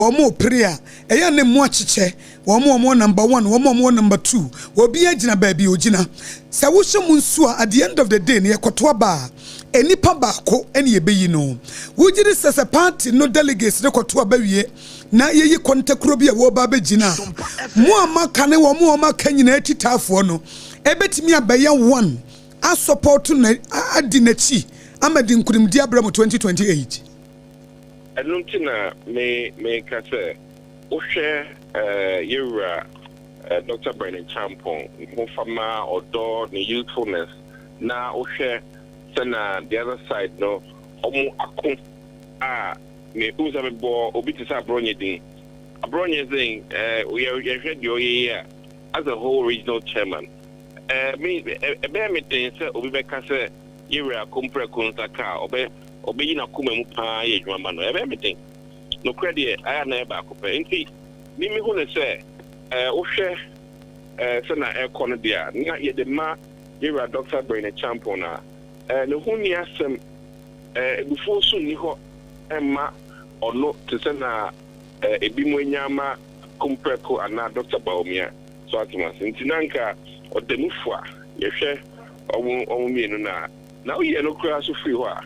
Omo prayer, eya ne mo achiche, omo number 1, omo number 2, obi agina baby ogina. Sa wo hye nsu at the end of the day ne yekoto ba, enipa baako ene yebeyi no. Wo giri sese party no delegates ne koto ba wie, na yeyi kontekuro bi e wo ba begina. Mo amaka ne wo mo amaka nyina atitafo no, ebetimi abaye 1, a support na adi nachi, amadi nkurimdi abram 2028. Anuntina me kase ohwe yewra Dr. Brennan Champon mo fama odo ne youthfulness na ohwe sana the other side no omo akon me uza me bo obi tisa abronye din we hwe di oye as a whole regional chairman me me tin say obi be kase yewra kompre konsaka obeyi na kuma mu pa ye dwuma no ebe metin no credit aya na eba akopɛ nti mimi hu ne sɛ wohwɛ sɛ na ɛkɔ no dia na ye de ma yewra Dr. Brennan Champon na ne hu ni asɛm ebufo so ni hɔ ɛma ɔno te sɛ na ebi mu nyama kompreko ana Dr. Baomia so atuma nti nanka ɔdemufo a yɛhwɛ ɔmo mienu na woyɛ no kura so free hɔ a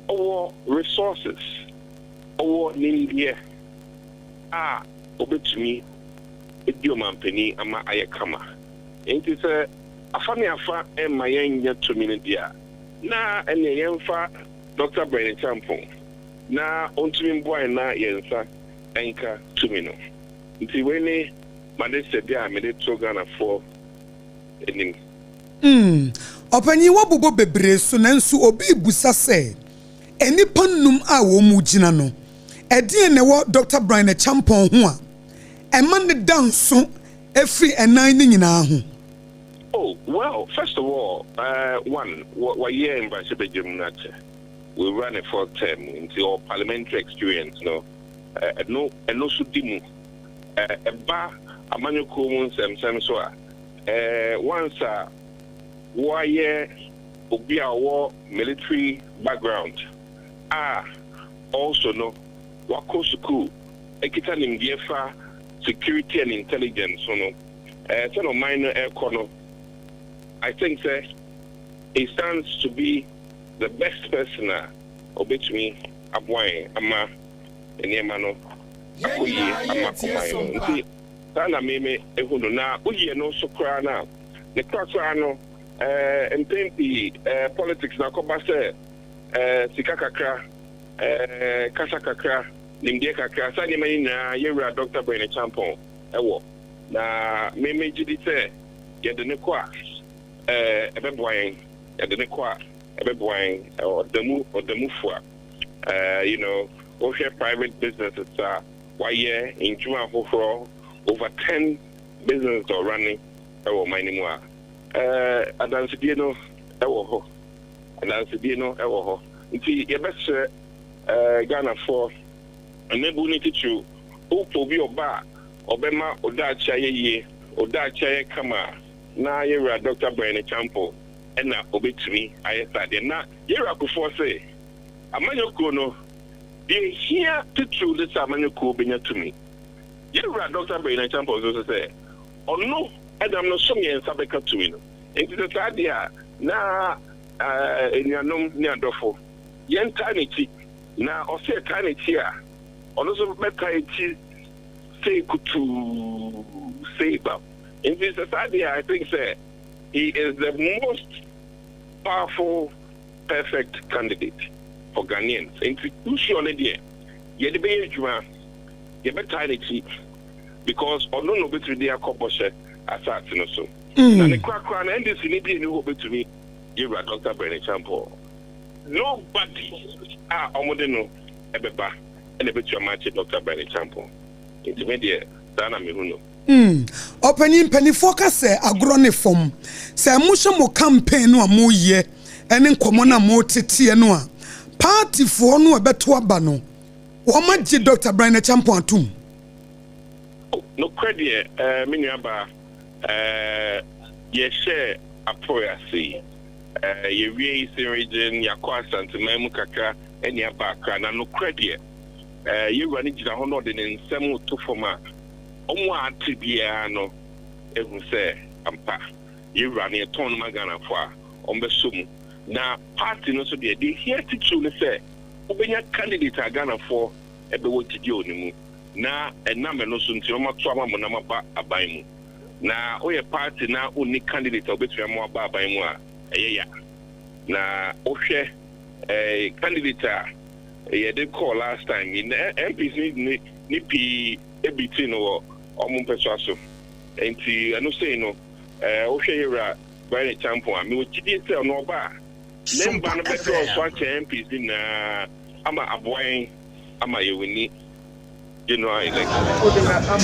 our resources, our Nindia, obetumi idiomampeni ama ayekama. Enti se afani afa mayen to minidia. Na ene yemfa Dr. Brennan Champon. Na ontumi mboa na yensa enka tumino. Nti wene made sebia mede Ghana for enim. Opanyi wabubo bebre so nanso obi busa se enipa num a wo mu gina no edi ne wo Dr. Brennan Champon ho a ema ne danso efri enan ni nyina ho. Oh well, first of all, one what year in Bashebejimnate we ran a 4th term into our parliamentary experience no no so dimu eba amanyoko mu nsem so a once why obi a war military background also no wako school ekita nimdiefa security and intelligence no no minor econo I think say he stands to be the best person obetumi Aboagye ama enema no akoyi ama komayo nti sana meme ehuno na uye no so kra na ne kra no MPP politics na koba se sika kakra kasa kakra nimdie kakra sa ni mani na yewra Dr. Brennan Champon ewo na meme gidi se yede ne kwa ebeboyen yede ne kwa ebeboyen odamu fua you know we have private businesses why in Juma for over 10 businesses are running ewo mining wa adansidie no ewo ho nti yebese Ghana for enebu ni tichu obi oba obema odacha yeye odacha kama na yewra Dr. Brennan Champon ena obetumi ayesade na yewra kufo say amanyoko no dey here tichu this amanyoko benya tumi yewra Dr. Brennan Champon so say ono adam no somye nsabeka tumi no enti the sadia na enuanom ni adofo yenta nechi na ose ka nechi a ono so beka echi say kutu say ba in this society I think say he is the most powerful perfect candidate for Ghanaians institutionally there ye de be adwuma ye beta nechi because ono no betu dey akoboshe asat no so na ne kwakwa na ndc ni bi ni ho betumi yewra Dr. Brennan Champon nobody omode no ebeba ene betu amache Dr. Brennan Champon intermediate dana me hu no opanyi focus agro ne form se amusha mo campaign no amoye ene nkomo na mo tete no a party fo no ebeto aba no wo magye Dr. Brennan Champon atum no credit mini aba ye share apoyasi ye wie region yakwa santemam kakra eni aba akra na no credit you run into the honor in some to former. To be no, ever say, Ampa. You run a ton magana for on the sum. Now, party no so be here to truly say, Open your candidate a Ghana for a bewitched you. Now, a number no soon to my trauma monama abaimu. Now, we a party now only candidate of between more babaimwa. Yeah. Now, Oshe, a candidate, they call last time in MPs nippy a between or Mumpesaso. And I no say no, Oshe, by the champion, I mean, what you did tell no bar. Then ban better swatch MPs in Ama Aboagye Obaapa general election.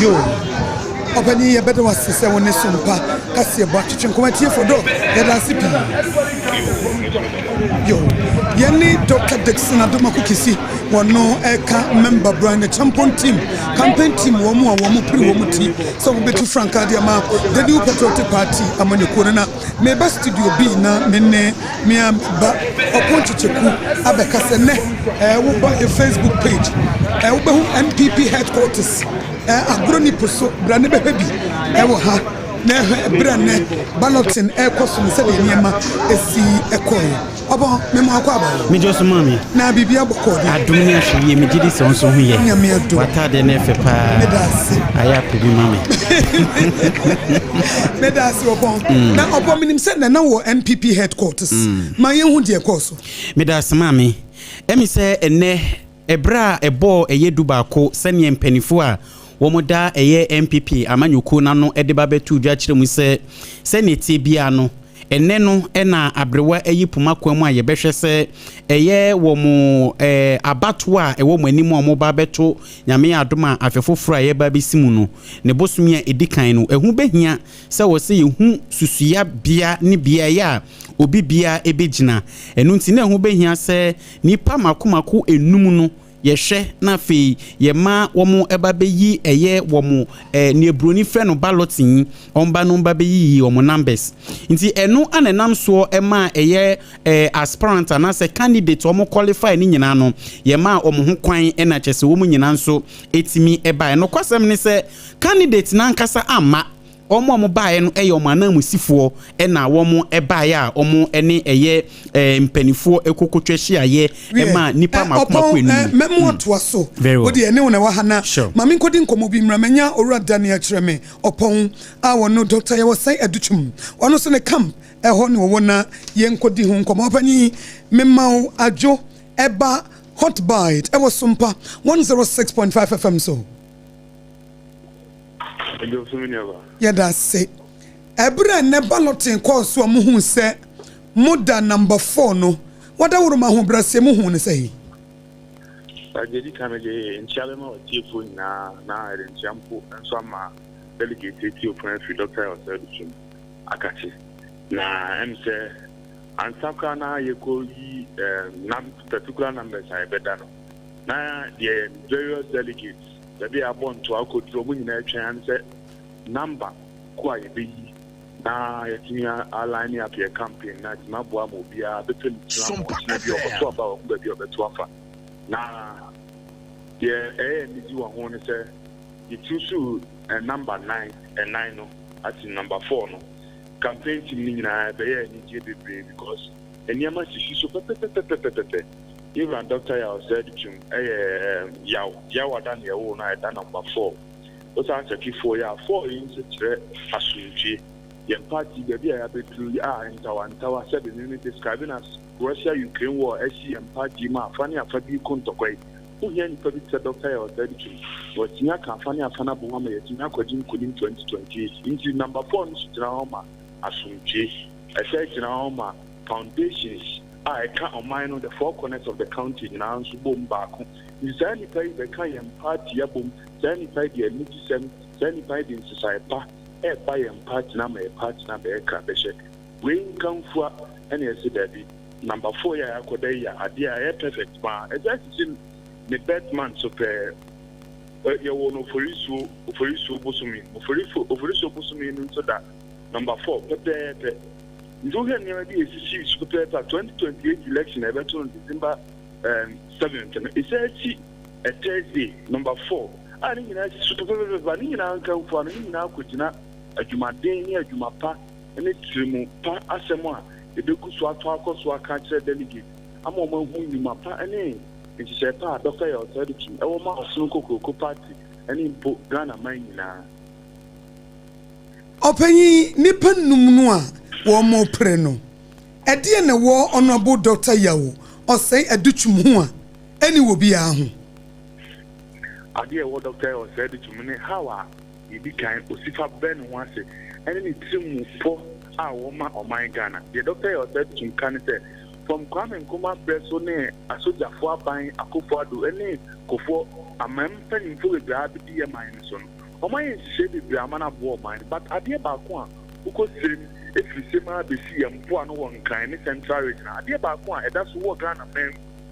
Yo, Opani, better was say when Sompa Cassia Batchin come here for dog. Yo, Yanni Dr. Dixon Adomakukisi, one no Eka member Brian, the champion team, campaign team, Womu, Womu, so we be to Frank Adiama, the new patriotic party, Amani Kurana, may best studio be na Mene, Miam, but Oponchiku, Abekasene, Uba, a Facebook page, MPP headquarters, Agroni Puso, Branebe Baby, Ewaha. Brane balloting air custom said in Yama esi ekoy obo memo akwa me just mami na bibia bokodi adumia hwe me gidi se onso hu ye wata de na fe pa medasi aya pebi mami medasi obo na obo minim said na wo MPP headquarters ma yen hu de ekoso medasi mami emi se ene ebra ebo eyedu ba ko sene mpanifo a womoda eye MPP amanyuku na no edeba betu dwa kire mu se senate bia no enne no na abrewa eyi puma kwamu a ye behwe se eye wo mu abato a ewo mu anim omo ba beto nyame adoma afefoforo a ye ba besimu no ne bosumi a edikan no ehu behia se wo se yehu susuya bia ne bia ya obi bia ebegina enu nti na ehu behia se nipa makomako enum no yehwe na fe yema womo eba beyi eye womo ne broni fe no balloting omba no mba beyi womo numbers nti eno anenam so ema eye aspirant na se candidate womo qualify ni nyina no yema womo ho kwan na chese womo nyina nso etimi eba eno kwasem ni se candidate na nkasa ama omo baaye no eye omo anamusifo na womo ebaaye a omo ene eye mpanifo ekokotwehia ye ema nipa makomako enu memo to aso wodi ene wona wa hana mami nkodi nkomo bi mramanya owura Daniel Chireme opon a wono doctor ye wosai aduchum wono so ne camp eho ne wona ye nkodi hu nkomo opani memma ajo eba hot bite e was Sompa 106.5 FM so that's say ebra ne balloting course so muhu se moda number 4 no wada woro ma ho brase muhu ne say agedi kamege nchialema otiefo na erenchampo enso ama delegate etio friend Dr. Osedum akati na emse ansaka na yekoli nam particular numbers I beda no na the various delegates they are born to our country na twan say number kwa yebi na yetinya align up your campaign na maboa mo bia betel na bi okoto aba o gba bi obeto afa na the nidi wa ho ne say you choose number 9 and 9 no at number 4 no campaign team ni na be ye ni bebre because eniama sisi so pepepepepepe even Dr. Osedum yaw dan ye wo na da number 4 o sa check 4 ya 4 in se kire asunje ye party be bia ya betru ntawa said the describing as Russia Ukraine war SCM party ma afani afabi kontokwai who here ni public Dr. Osedum what nya ka afani afana bo ma ye nya kwajin kudim 2028 into number 4 ni sitra homa asunje I said homa foundations I can't on the four corners of the county in answer boom back. Is there any place the kind party boom, sanify the elite, sanify the society, by and partner, a partner, a crabeshe. We come for any that number 4 year, a dear perfect bar. As I in the best months of your one for you, Busumi, for you, Busumi, so that number 4, but you have never been a prepared for 2028 election ever to December 7th. It's a Thursday number 4 and you know super but you know come for you now kujina adwumaden ni adwumapa ene trimu pa asemo a ebeku so Akosua ka kire delegate ama o ma hu ni mapa ene nti se pa Dr. Yosef Kim e wo ma osunu kokoko party ene mpo Ghana man nyina opanyi nipa num no a wo mo pre no ede na wo honorable Dr. Yawo osai adutwum ho a ene wo bia ho ade wo Dr. Yosef Kim ne hawa ibi kan osifa ben ho ase ene ni trimu po a wo ma oman Ghana the Dr. Yosef Kim kan say from Kwame Nkrumah preso ne asojafo aban Akufo-Addo ene kofo amam panimfo bebra bi ye man so no oman se bebra amana bo oman but ade ba ko a uko sirim efrisema be si yampo ano won kan ne central region ade ba ko a eda so wo Ghana men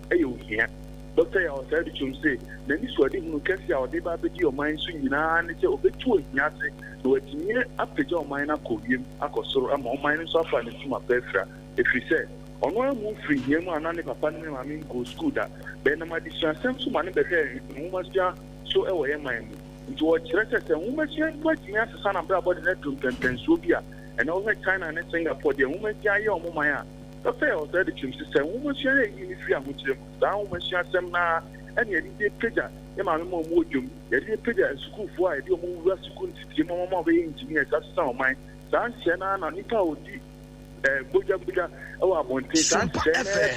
eyo hia Dr. Yosef Kim say na ni so ade hunu kesi a ode ba be di oman so nyina ne se obetu ohia ase na watinye apagya oman na kowiem akosoro ama oman so afa ne tuma pefra efrise ono amu free him anane papa ne mama go school da be na madisha sem so mane be hwe nwumasia so e wo ye man mu nti wo kire se nwumasia kwatinya sesa na bra body na tumpenpenso bi a e na wo China ne Singapore de nwumasia ye omo man a so fe o said chim se nwumasia ye ni free amuchire mu da nwumasia sem na ene ye de peja e ma mo mo odwum ye de peja school fo a ye de omo wura school ntiti mo mo be engineer sasa o man san se na nipa odi buja ewa abonte san se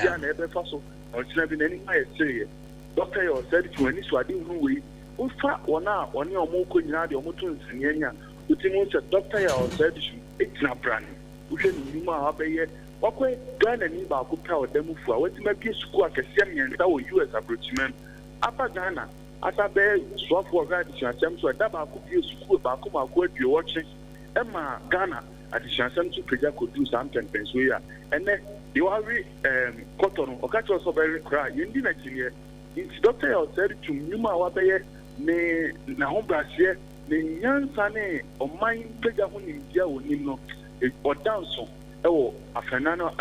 na na ebe faso ontina bi nani ma yeseye Dr. Yosef Kim ani so ade hu we ufa wona oni omo ko nyina de omo to nsanyanya utimu se Dr. Yosef Kim etina brand uhwe ni ma abeye wakwe Ghana ni ba ko pa odamu fu a watima bi suku akese miensa wo US abrochimen apa Ghana ata be swafo organization atem so da ba ko bi suku ba ko ma ko adwe woche ema Ghana addition to project could do something Pennsylvania and then you are cotton or catch us very cry you didn't actually it's Dr. Yosef Kim Numa Wabaye ne na home brassier ne nyansane o mind peja ho nimdia woni no o dance e afenano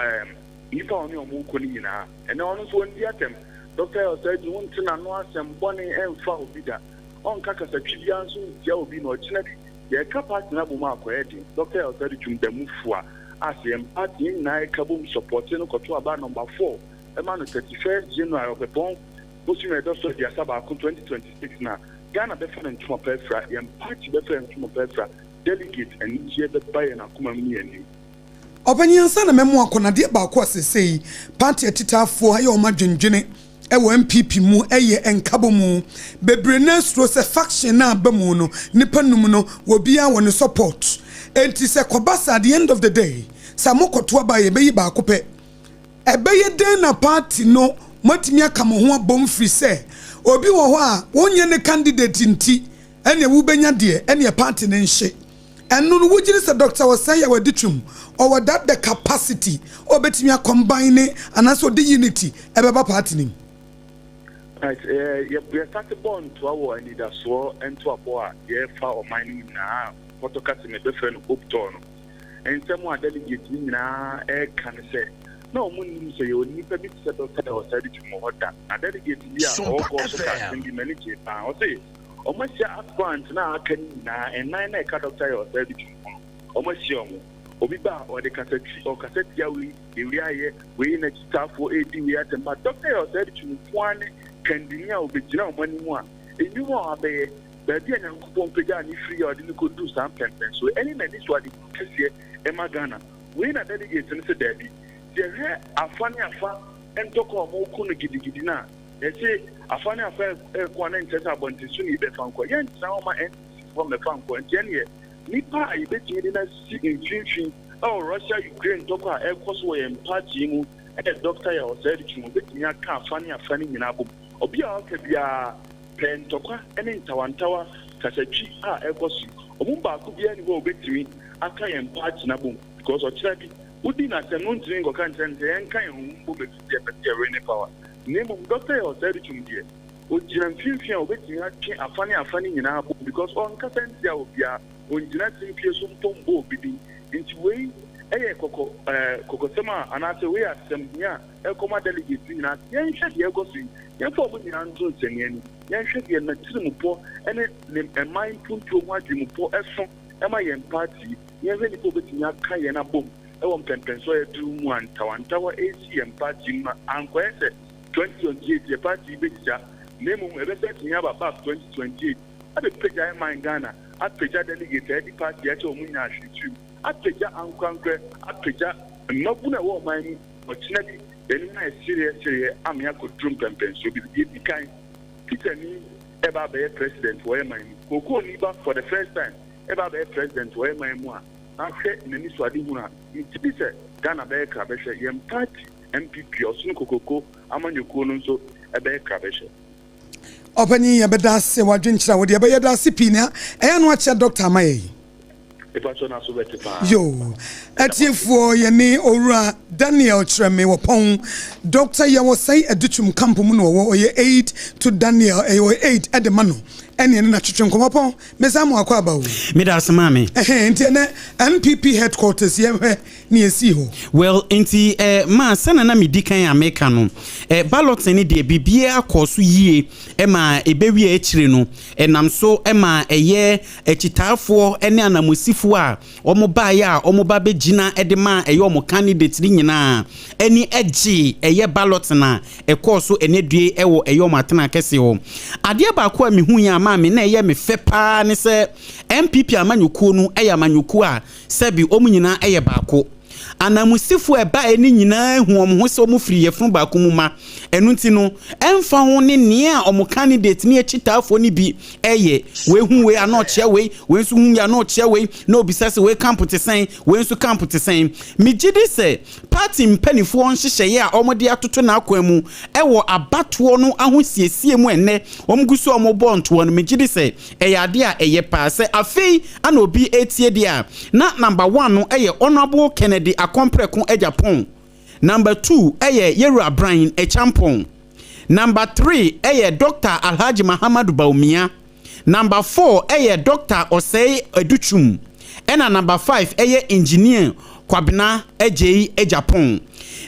nipa oni o mu ko ni nyina and ono so ndi atem Dr. Yosef Kim won tina no asem boni emfa obida on kaka satwibia nso dia obi no china ye capacity na buma akwedi Dr. Yosef Kim demufua asem party na kabum supporting no koto aba number 4 e ma no 31st January opepon bosi me do so dia saba ko 2026 na Ghana be fan ntuma pefra ye party be fan ntuma pefra delegate and ye be buy na kuma mi ani obanyansa na memo akona de ba ko asesei party atitafo aye o madwendwene ewo MPP mu eye enkabo mu bebre na stro se faction na abamu no nipa num no wo bia woni support enti se kobasa at the end of the day samokoto aba ye beyi ba kope ebeye den na party no matimi aka mo ho abom free se obi wo ho a wonye ne candidate nti ene wo benya de ene party ne nhye enu no wugiri se Dr. Wasaya waditwum or that the capacity obetimi combine anaso the unity ebeba party nim. Right, we are starting born to our and either so and to a boy, far or mining now, what to cut in a different hoop tone. And someone delegate now, can say, no, moon say you need a bit settled or said to more that. I delegate here, all course of humanity. I'll say, almost up front now, can now, and 9 a cut of tire or said to almost young. Obiba or the cassette or cassette yawi, the we in a staff for 18 years, but Dr. Yosef Kim one. Kandinya obejina omani mu a enyumo abe baby an yankopon pega ni free or didn't could do something so any man is what the Emma Ghana we na delegate no say dabi the hair afani afa entoko mo ko no gidigidi na e say afani afa ko na nteta abonti so ni be fanko yen na o ma from the fanko ntene nipa a ibetimi na si infin oh Russia Ukraine toko a e koso we party mu e Dr. Yosef Kim betimi aka afani nyina bo obi a okabia pentokwa ene ntawantawa kasachi a ekosu omumba akubia ni ho obetimi aka yen party na bom because ochira bi udi na senu ntiri ngoka ntente yen kan humbo betiti epete rene power nemo Dr. Yosef Kim die ojira mfimfia obetimi ake afani nyina bom because on kasentia obia onjira timfie so mpombo obidi nti wei koko sema anase we asembia ekoma delegate nyina yen hwe de egoso yen fo bu nyina nzo nseniani yen hwe de na tirimupo ene ne mind punto mu adwimupo eso ema yen party yen hwe ni ko betinya ka yen abom ewo mpempenso edu mu antawantawa ACM party ma ankwese 2028 ye party betija nemu ebese tinya baba 2028 abe peja mind Ghana apeja delegate edi party eche omunya ahwitu apeja ankwankwe apeja mabuna wo mani ochina bi eni na serious amia ko drum pempenso bi kan Peter ni eba be president wo mani koko ni ba for the first time eba be president wo mani mu a ahwe nani swadi huna ntibi se Ghana be ka be hwe yem party MPP osunu kokoko amanyoko no nso ebe ka be hwe Opani ya beda se wadwenkyira wo de be yeda se pina eya no acha Dr. Amaye yo atiefo ye ni owura Daniel Treme wopon Dr. Yawosai educhum kampo mu no wo ye 8 to Daniel 8 edemano ene na twetwe nkomopon mesamu akwa bawo me da asmame enti ene NPP headquarters ye hwe ni esi ho well enti ma sana na medikan America no ballot ni de bibie akoso yie ma ebewie akire no enam so ma eye ekitafo ene anamusifo a omo ba ya omo ba begina edema eye omo candidate ni nyina eni eji eye ballot na ekoso enedue ewo eye omo atena kese ho ade ba ko amihu ya ma me na eye me fepa ne se MPP amanyuku no eye amanyuku a sebi omo nyina eye baako anamusifo eba eni nyina hu omho se omo firi yefun baako mu ma enunti no emfa ho ne nea omo candidate ne ekitafo ni bi eye we hu we ana ochia we nso hu ya na ochia we na obisase we camp tesen we nso camp tesen migidi se party mpanifo nhyehyeye a omo de atoto na akwanu ewo abato no ahosiesie mu enne omguso omo bonto no migidi se eye a eye pa se afei ana obi etie dia na number 1 no eye honorable Kennedy Akompreko Ejapon. Number 2 eye Yera Brian Echampon. Number 3 eye Dr. Alhaji Muhammadu Baumia. Number 4 eye Dr. Osei Educhum. Ena number 5 eye engineer Kwabena Ejapon.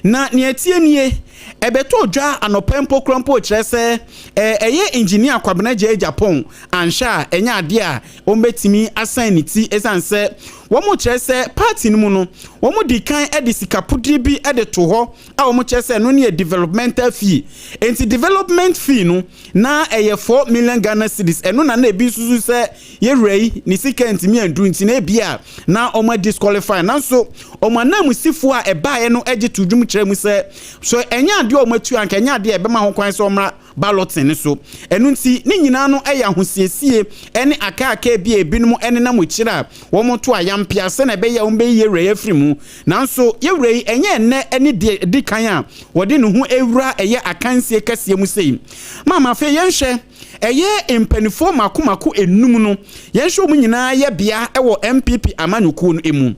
Na nietie nie ebeto dwa anopempo krampo kyerese eye engineer Kwabena Ejapon ansha enya ade a ombetimi asan niti esanse womo kyerese party no mu no womo dikan edisikapudri bi edeto ho a womo kyerese no ne developmental fee enti development fee no na eye 4 million Ghana cedis eno na ebi susu se yerei ni sika ntimi andu nti na ebia na omo disqualify nanso omo anamusifo a ebae no eje tudwum kyerɛ mu se so enya ade omo atu anka enya ade ebema ho kwan so omra balloting so enu nti ni nyina no eya hosiesie ene aka bi ebinum ene na mo kyira wo mo to ayampia se na be ya umbe yere afrimu nanso yewre enye enne ene di kan a wode no hu ewura eye akansie kase mu sei mama fe yenhwe eye mpanifo makomako enum no yenhwe mu nyina ye bia ewo MPP amanyuku no emu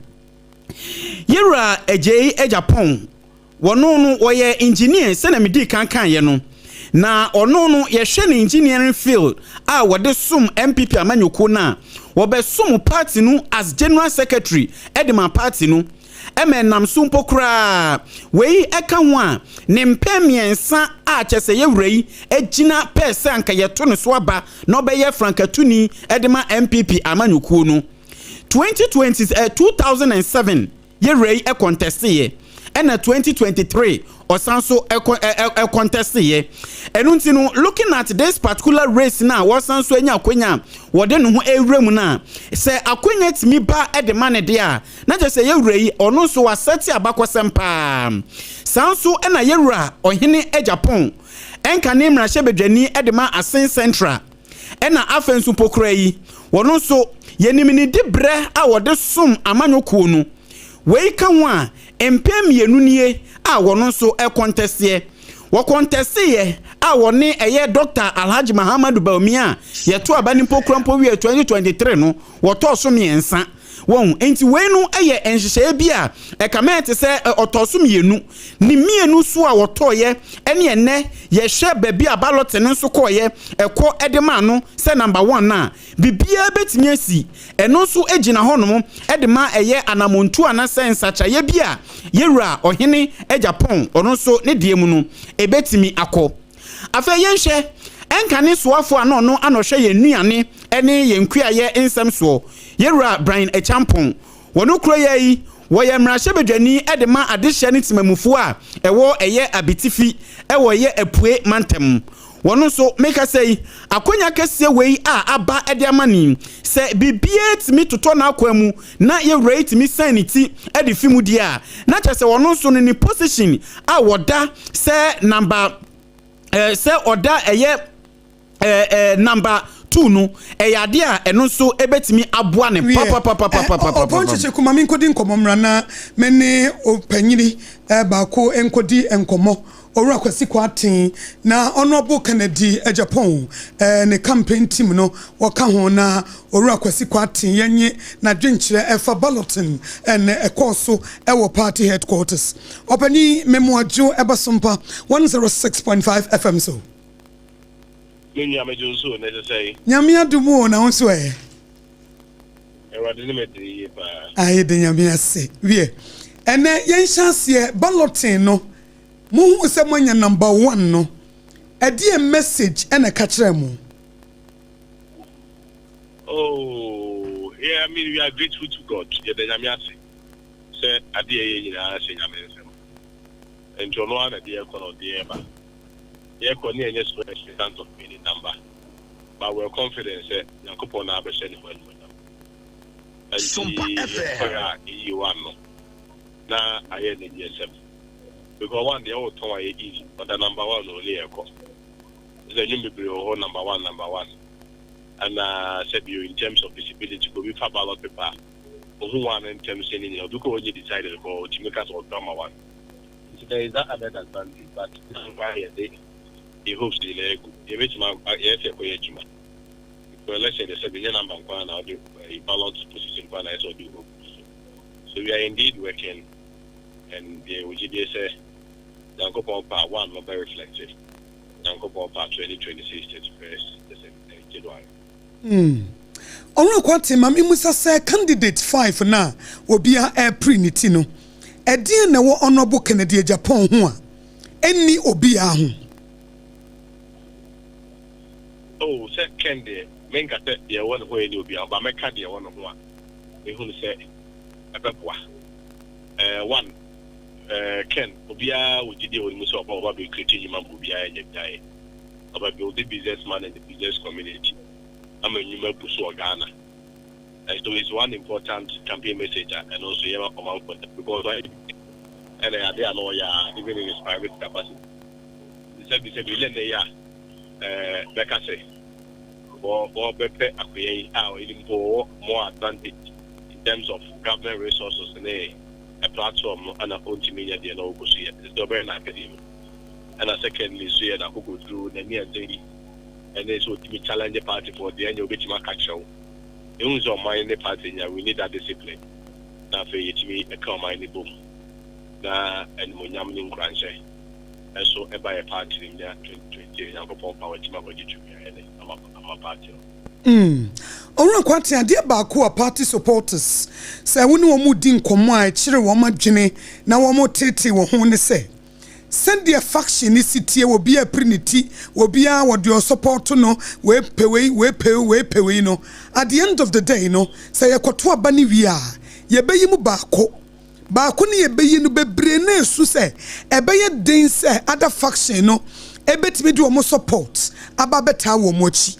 yewura Ejapon wono no woye engineer se na medi kan ye no na ono no yehwe ne engineering field a wode sum MPP amanyuku na wobe sum party no as general secretary edema party no emenam sumpo kra wei eka ho a ne mpemiensa a kyese yewrei egina pese anka yeto ne so aba na obeye frankatuni edema MPP amanyuku no 2007 yewrei e contest ye ena 2023 osanso e contest ye enunti no looking at this particular race now wasanso enya akwenya wode no ho ewrem na se akwenya timi ba e de mane de a na je se yewrei ono so waseti abakosempa sanso ena yewra ohene Ejapon enka ne mra hyebedwani e de ma Asen Central ena afensu pokra yi wono so yenimini dibre a wode sum amanyoko no wei ka ho a empem yenunie a wono so e contest ye wo contest ye a woni eye Dr. Alhaji Muhammadu Baumia ye to abani pokrampo wie 2023 no wo to so miensa won enti we no eye enhyehyɛ bi a comment say otoso mienu ni mienu so a wotoye ene ene ye hwe baabi a ballot ne nso koye ekɔ edema no say number 1 na bibia betimi asi eno nso egina honom edema eye anamontu ana sense achaye bi a yewura ohene Japan ono nso ne die mu no ebetimi akɔ afa yenhwe enkane soafo ano no anohwe ye nuane ene ye nkuaye ensem so yewura Brian Echampon wono kro yi woye mrahye bedwani edema adehye ne timamufu a ewo eye abitifi ewo ye apue mantem wono so make say akonya kese wei a aba ede amani se bibie timi toto na akwamu na ye rate mi sanity ede fimu dia na chese wono so ni position a woda se number se oda eye number 2 no eyade a eno so ebetimi aboa ne papa ponche kuma min kodi nkomomra na mene opanyini baako enkodi enkomo Owura Kwasi Kwatin na Honorable Kennedy Japan ne campaign team no waka ho na Owura Kwasi Kwatin yenye na dwenkyere efa balloting and ekoso ewo party headquarters opani memoajo eba Sompa 106.5 FM so Minya mejonso na say nyame adumu na wonso Ewade ne medri ba aye de nyame ase wie ene yen chance balloting no Muhu se mwanya number 1 no. Edi a message ena kachire mu. Oh, yeah, I mean we are grateful to God. Yeah, the nyamiase. Say adi ye nyina se nyamese. Enjo no ana de ekono de eba. Ye koni enye special of many number. But we're confident say Yakopon na abese ni well. Sompa FM. Na aye ni DSM. Because one day I will tell you easy, but the number 1 only echo. The new people number 1. And said you in terms of visibility, go with a ballot paper. Who one in terms of saying you do only decided about to make us all number 1. There is that other advantage, but he hopes the leg. The rich man, well, let's say the 7 number 1 or the ballot position 1 as or do. So we are indeed working, and we did say. Yankopon part 1 not very reflective. Yankopon part 2026 31st January. Onro kwate mami musa say candidate 5 na obia April niti no. Edi na wo Honorable Kennedy Japan ho a eni obia ho. Oh, second menka say the one ho eni obia ba meka de one ho a. Me hu say ebeboa. 1 Ken obia wujide woni muso oba be create human obia enye oba build the businessman and the business community amanyuma buso Ghana. So it's one important campaign message and also yema command for because and they are no ya even in his private capacity. They said we learn ya beka say or bepe akoye or even more advantage in terms of government resources and a platform and a point media the no go see it's the very academy and a secondly so that go through the near day and then so to challenge the party for the end you'll be to catch show it was on my party we need that discipline now for you to me a come my boom na and munyam grant and so by a party in there 2020 and go power team about you and I'm a party. Onro kwate ade baako a party supporters say woni wo mu di nkomo a kire wo madwene na wo mo tete wo ho ne say send the faction ni sitie wo bia prinity wo bia wo de support no we pewe no at the end of the day no say yakoto aba ni wi a ye beyi mu baako ne ye beyi no bebre na esu say ebeye den say other faction no ebetimi de wo mo support aba beta wo mo chi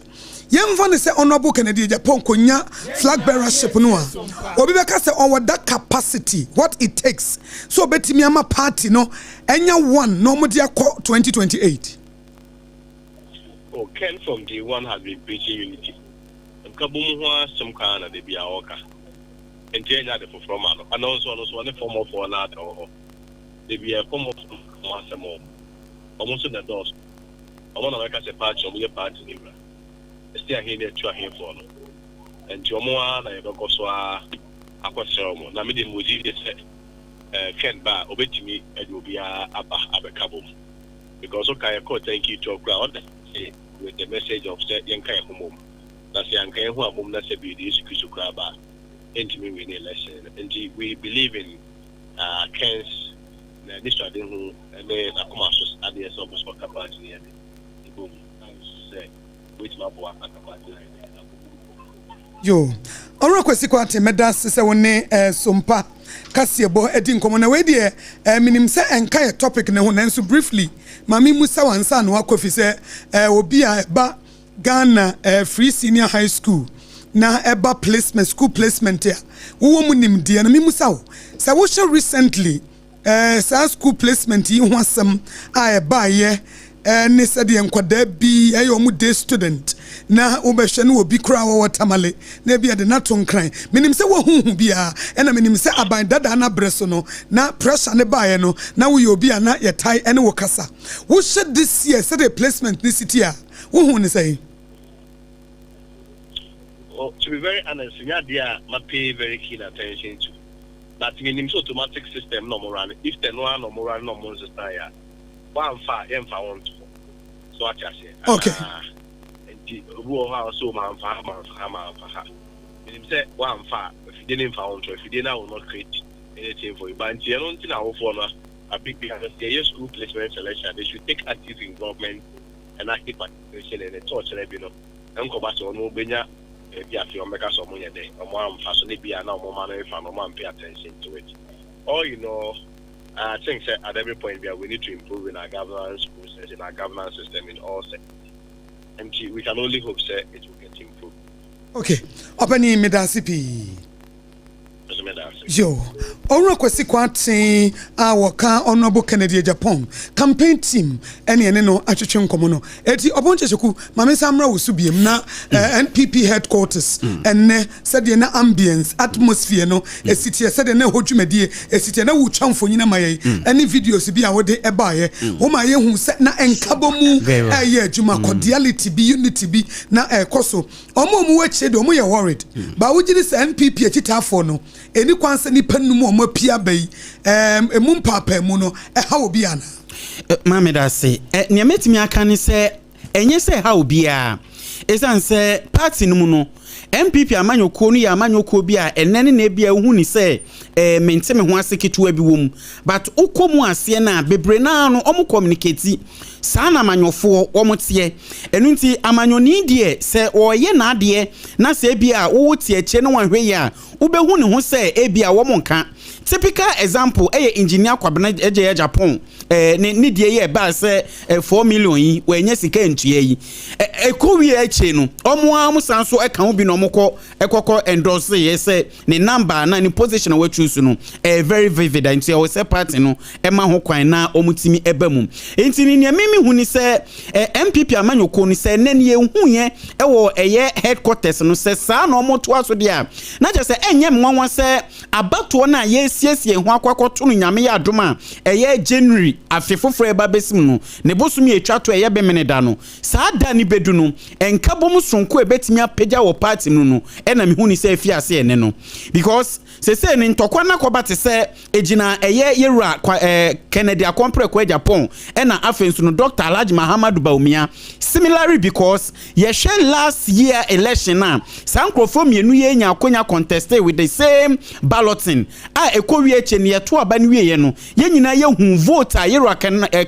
Yemfa ne say Honorable Kennedy Japan konya flag bearership no a obi beka say on that capacity what it takes so betimi ama party no enya one no mo dia 2028. Oh, Ken from day one has been preaching unity. Kabumu ho some kind of the bia oka. Entienya the from man and also one form of one at or the bia come of some more. Almost the doors. I want to make us a party of your party. Still here to him for and Jomoa and Akosua Akosua mo na me de moji de say Ken ba obetimi edobia aba abekabo because okay call thank you to crowd with the message of say yankai homom na say yankai ho amom na say be the issue ba entimi win election and we believe in Ken's this tradition who me na come as ade so for capacity and boom say which my boy capacity yo ora kwesi kwate meda se woni sompa kasiebo edi nkomo na we de minim se enka ye topic ne ho nanso briefly mami musa wansa no akofi se obi a ba Ghana free senior high school na eba placement school placement ya wo mu nim de na mi musa wo se wo show recently sa school placement yi ho asem a eba ye ne said enkwada bi ayo mu day student na obehwe no obi kura wo tamale na bia de na tonkran minim se wo huhu bia na minim se aban dada na breso no na pressure ne baaye no na wo obi na ye tai ene wo kasa wo should this year said the placement this city a wo hu ne say to be very honest dia ma pay very keen attention to that minim so automatic system no more run if the no more no more style one fa won so I just say okay ruo ha so man fa menim say one fa if you didn't found if you didn't will not create anything for you but you don't think how for a big school placement selection they should take active involvement and active participation in the touch you know and go back to no benya bia fi o meka so mo ye dey o mo am fa so ne bia na o mo man fa no man pay attention to it or you know I think that at every point we need to improve in our governance process, in our governance system, in all sectors. And we can only hope that it will get improved. Okay. Opani medasipi. Yo, Ora kwesi kwati waka Honorable Kennedy Japan campaign team ene no atwetwe nkomo no eti obonchecheku mame samra wosubiem na NPP headquarters ene said na ambience atmosphere no esitie said na hodwumadie esitie na wutwamfo nyina maye ene videos bi a wode ebaaye wo ma ye hu se na enkabomu ye adwuma cordiality bi unity bi na ekoso omo wache de omo ye worried ba wugiri se NPP achitafo no eni kwanse ni pannum o mapia bai emu papa mu no ha obi ana mame da se ne metimi aka ne se enye se ha obi a esan se party no mu no MPP amanyoko no ya amanyoko bi a enene na bia hu ni se menteme ho aseketu abi wom but ukomu ase na bebre na no omo communicate sana amanyofo omotie enu nti amanyoni die se oye na ade na se bia wo tie che no wanhwe ya ubehu ne ho se ebia wo monka typical example engineer kwabena eje Japan ni die ye ba se 4 million yi wenye sika entue yi ekowi eche no omo amusanso eka ho bi no moko ekoko endorse ye se ne number na ni position we choose no very vivid and you say party no ema ho kwan na omutimi ebamum enti ni mimi hu ni se MPP amanyoko ni se nene ye hu ye ewo eye headquarters no se sa na omoto aso dia na je se enye mwanwa se abato na ye siesie ho akwakoto no nyame ya adoma eye January afefoforo eba besim no ne bosumi etwato eye bemene da no sa da ni bedu no enkabom sonko ebetimi apagya wo party no ena me hu ni se afiase ene no because se ni ntokwa na koba te se ejina eye yera Kennedy akompre kwa Japan ena afensu no Dr. Alhaji Muhammadu Baumia similarly because ye share last year election na sankrofo mienu ye nya akonya contested with the same balloting ekowi eche ne yeto aba ne wiye no ye nyina ye hu vote yera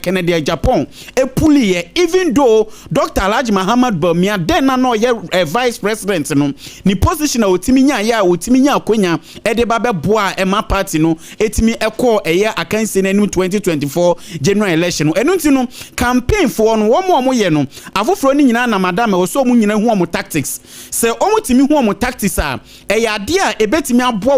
Kennedy Japan epuli ye even though Dr. Alhaji Muhammadu Baumia then na no ye vice president no ni position otimi nya ya otimi nya akonya de babe boa ema party no etimi ekọ eye akansi na 2024 general election no enu nti no campaign for no wo ye no afoforo ni nyina na madam wo so mu nyina hu omo tactics se omo timi hu omo tactics a eye ade a ebetimi aboa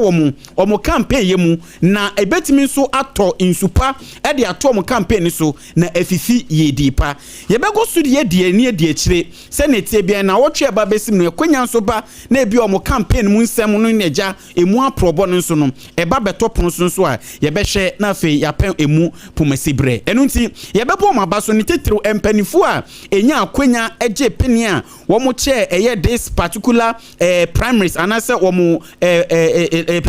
wo mo campaign ye mu na ebetimi so ato insupa e de ato omo campaign so na afifi ye dipa ye bego so de die ni de akire se na tie bia na wo twe ba besim no ekonya so ba na ebi omo campaign mu nsem no neja emu aprobo no so no eba beto pon so a ye be hwe na afi ya pen emu pomasibre enu nti ye be bo ma ba so so ne tetro empanifo a enya akwenya eje peni a wo mo che this particular primaries anase wo mo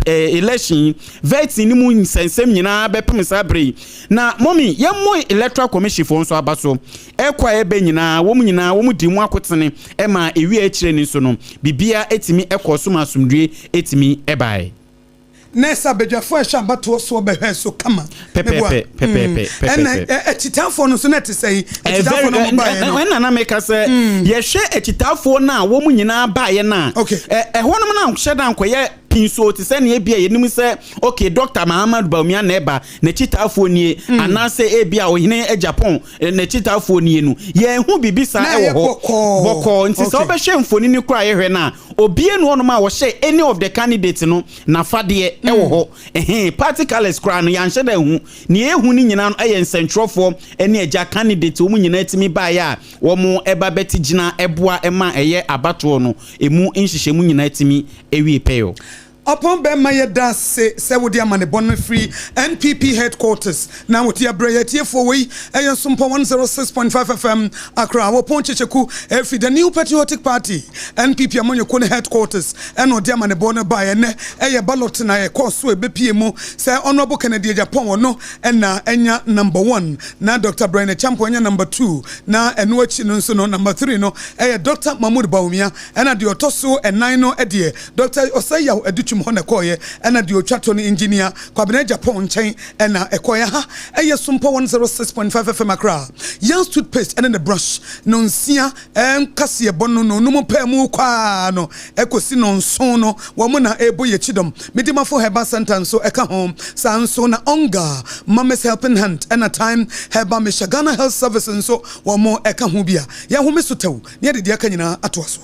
election vet ni mu nsensem nyina bepem sabre na mommy yemmo electoral commission fo nso abaso ekwa ebe nyina wo mu nyina wo mu di mu akotene ma ewi a kire ni so no bibia etimi ekoso masumdue etimi ebae Nessa bedwafo ehamba to so behwe so kama pepe etitafo no so net say etitafo no ba ye when na make say ye hwe etitafo na wo mu nyina ba ye na ehonum na hwe dan koye pinso ti se na ebia yenim se okay Dr. Muhammad Bawumia na eba na chitafo nie anase ebia ohine e Japan na chitafo nie nu ye hu bibisa e wo ho boko nti se obehwe mfoni ni kura ye hwe na obie no onoma wo hye any of the candidates no na fade e wo ho party colors kura no yan hye da hu ni ehu ni nyina no ye nsentrofo ene eja candidate wo mu nyina etimi ba ya wo mu eba beti gina eboa ema eye abato no emu nhihye mu nyina etimi ewi peyo upon Bemaya das say would the money bon free NPP headquarters. Now with your brave here for we a Sompa 106.5 FM Accra. Our Poncheku every the new patriotic party NPP among your corner headquarters and no dear money bon by a ballot na a course with BPMO say honorable Kennedy Japan no and enya number 1 now Dr. Brian Champion number 2 now and watch no number 3 no Dr. Mahmoud Bawumia and at the Otoso and 9 no Eddie Dr. Osaya Educhu Mhona koye ena di otwato ni engineer kwabena Japan chen ena ekoya ha eye Sompa 106.5 FM Accra young toothpaste ena the brush no nsia kase ebono no no pa mu kwa no ekosi no nson no wo mo na ebo ye chidom medimafo heba sentence so eka home sanso na onga mama's helping hand ena time heba Michigan health services so wo mo eka ho bia ya ho mesotew ne de aka nyina atoaso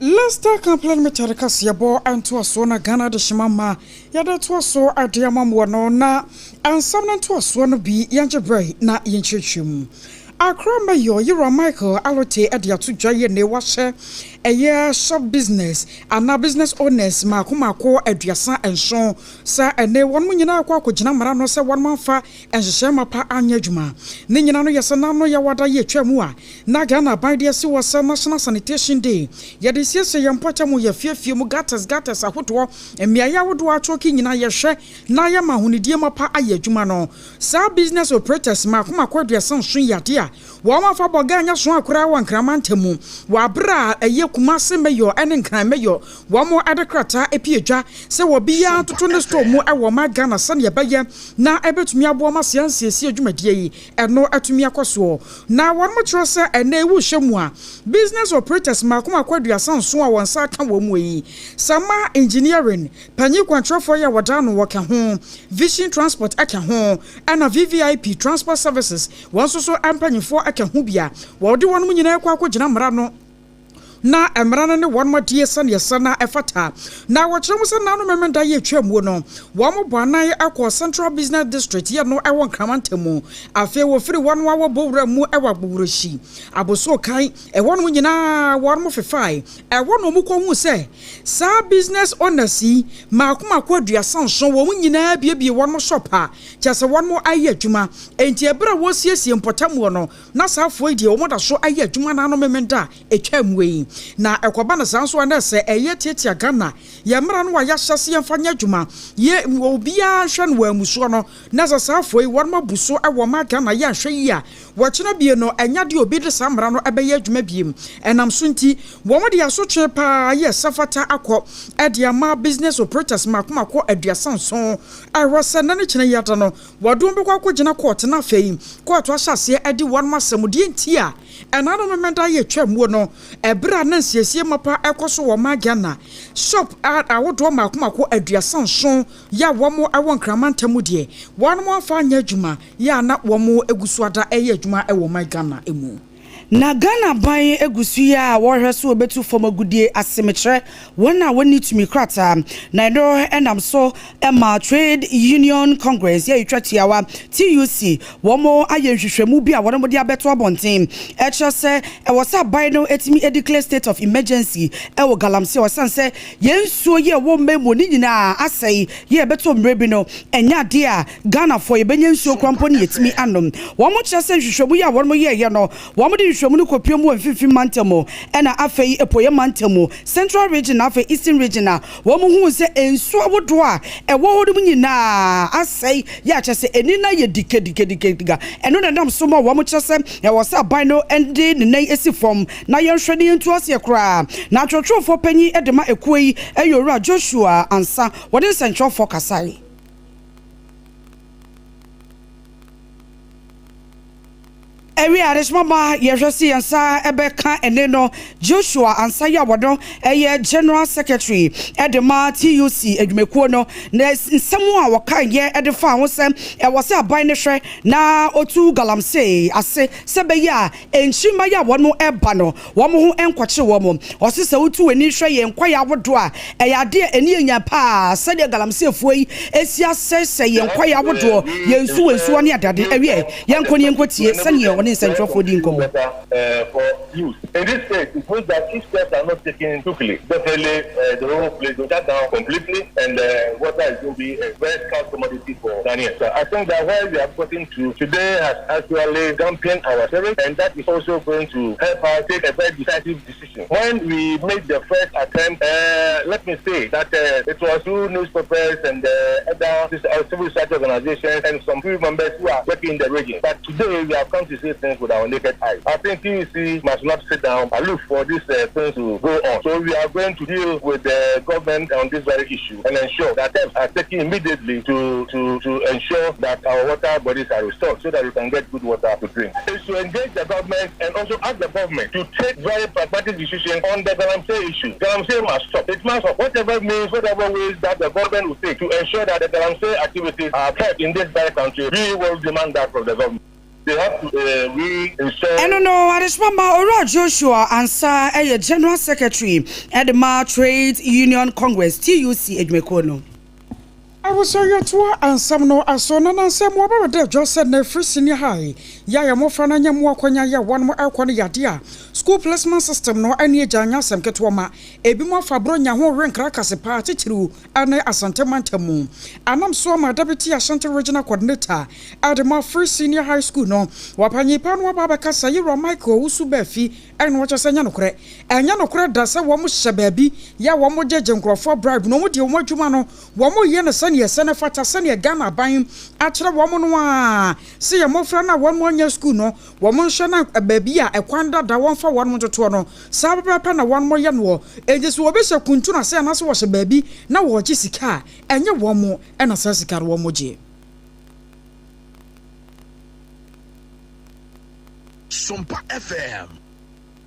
Leicester complain me tarikasi yabo antu aso na Ghana de shimama yada to aso adiama mwono na ansamna to aso no bi yanjebre na yenchechum Accra Mayor Yura Michael Alote Ediatu Jaye ne washe eye shop business and business owners makomako aduasa enson sa ene won munyina akwa akogina mara no se won manfa enhye mapa anya dwuma ne nyina no yesa na no ya wada ye twamu a na Ghana ban de se wasa National Sanitation Day ye de siese ye mpota mu ye fiefie mu gatas ahoto emia ya wodo achoki nyina ye hwe na ya mahunidie mapa aya dwuma no sa business operators makomako aduasa enson yade a wo ma fa boga anya so akura wa nkramantemu wa bra eye kumase meyo ene nkran meyo wo mo adekrata epiedwa se wo bia toto ne store mu ewo ma Ghana sane ye beye na ebetumi abo ma siansiesi adwumadie yi eno atumi akoso na wo mo tro se ene ewu hwemu a business operators makoma kwadua sanso a wonsa aka wo mu yi sama engineering panyi kwantrofo ya wadano woka ho vision transport aka ho ana VVIP transport services wonso so ampanyifo aka ho bia wo de won mu nyina akwa akogina mra no na emrana ne won modie san yesana efata na wo kyerem san na no memenda ye twamu no wo mo boanan akọ Central Business District ye no ewo nkramantemu afi wo firi won wa bowura mu ewa bowurashi aboso kan ewo no nyina won mo fefai ewo no mu ko hu se sa business owners ma akoma kwadua sanso wo mu nyina biebie won mo shop a kyase won mo aye adwuma enti ebra wo siesie mpotamu no na sa afo die wo mo da so aye adwuma na no memenda etwamu yi na ekoba na sanso na se eye tietia Ghana ye mra no wa ya hyase ye mfanya adwuma ye obia hwe no wa muso no na sa afo yi won ma buso ewo ma Ghana ye hwe yi a wo kyena bie no enya de obi de sa mra no ebeye adwuma biem enam so nti wo mo de aso twe pa ye safata akọ e de ma business operators makomako aduasanso awose na ne kyena yata no wodum be kwa kogina court na fei court wa hyase e de won ma samudie nti a and I don't remember ye twam wo no ebra na siesie mapa ekoso wo magana shop I would do makoma aduasan so ya womo awon kramantamu de one mo afa anya adwuma ya na womo egusuada eye adwuma e wo magana emu na Ghana ban egusu ya wo so obetu fom agudie asemekere wona woni tumi krata na do enam so ema Trade Union Congress ya itwatiawa TUC womo ayenhwehwemu bi a wono de abeto abonten e chose e wosa ban no etimi declare state of emergency e wo galamse wosanse yensuo ye wo memo ni nyina asai ye beto mrebi no enya de a Ghana for ye benyensuo kwampo ni etimi anom womo chose hwehwemu ya wono ye no womo de hwehwemu kopio mu mfifi mantemo ena afei epoye mantemo Central Region afei Eastern Region wo mu hu se ensu abodo a ewo hodum nyina asai ya chese enina ye dikediga eno na nam so ma wo mu chese e wo sa ban no ende ne nan esi form na ye hwede ntu ase kra na twotwofo panyi edema ekuyi eyora Joshua ansa wode Central for Kasai Ewi arishmama yehwesi yansa ebeka eneno Joshua ansaya wodo eye General Secretary edema TUC adwumekuo no na nsemu a wokan ye edefa ho sem e wose aban ne hwe na otu galamse ase sebe ya enchima ya wono eba no wo mo ho enkwache wo mo osese otu weni hwe ye nkwa ya wodo a eyade eni enya pa sede galamse fuoi esi asese ye nkwa ya wodo ye nsu ne adade ewi yenkoni enkotie sene Central for the income. For use. In this case, it means that if steps are not taken quickly, definitely the whole place will shut down completely, and water is going to be a very scarce commodity for Ghanaians. So I think that where we have gotten to today has actually dampened our service, and that is also going to help us take a very decisive decision. When we made the first attempt, let me say that it was through newspapers and other civil society organizations and some few members who are working in the region. But today we have come to say things with our naked eyes. I think TUC must not sit down and look for these things to go on. So we are going to deal with the government on this very issue and ensure that steps are taken immediately to ensure that our water bodies are restored so that we can get good water to drink. It's to engage the government and also ask the government to take very pragmatic decisions on the Galamsey issue. Galamsey must stop. It must stop. Whatever means, whatever ways that the government will take to ensure that the Galamsey activities are kept in this very country, we will demand that from the government. They have to reinsure. I don't know. Arishmama Ora Joshua Ansa, a General Secretary at the Trade Union Congress TUC Edmekono. I was so your tour and some no asona and some more about just said no free senior high. Ya mo fana nya mo akwanya ya one more akwani ya dia. School placement system no any janya sem ketwoma. Ebi mo fabro nya ho renkra kasepa chichiru ane asante mantemu. Anam so ma deputy Ashanti regional coordinator at the free senior high school no. Wapanyi pan wa baba kasa yiro Michael usu befi en wacha senya nokre. Enya nokre da se wo mo hyebabi ya wo mo jeje nkrofo bribe no mo de wo adwuma no wo mo ye ne sane sene fata sane Ghana ban akere wo mo no a se ye mofra na wo mo anya school no wo mo hye na baabi a ekwanda da won fa wo mo toto no sa baba na wo mo ye no eje so obi hye kuntu na se na so wo hye baabi na wo gye sika enye wo mo na sa sika wo mo gye. Sompa FM.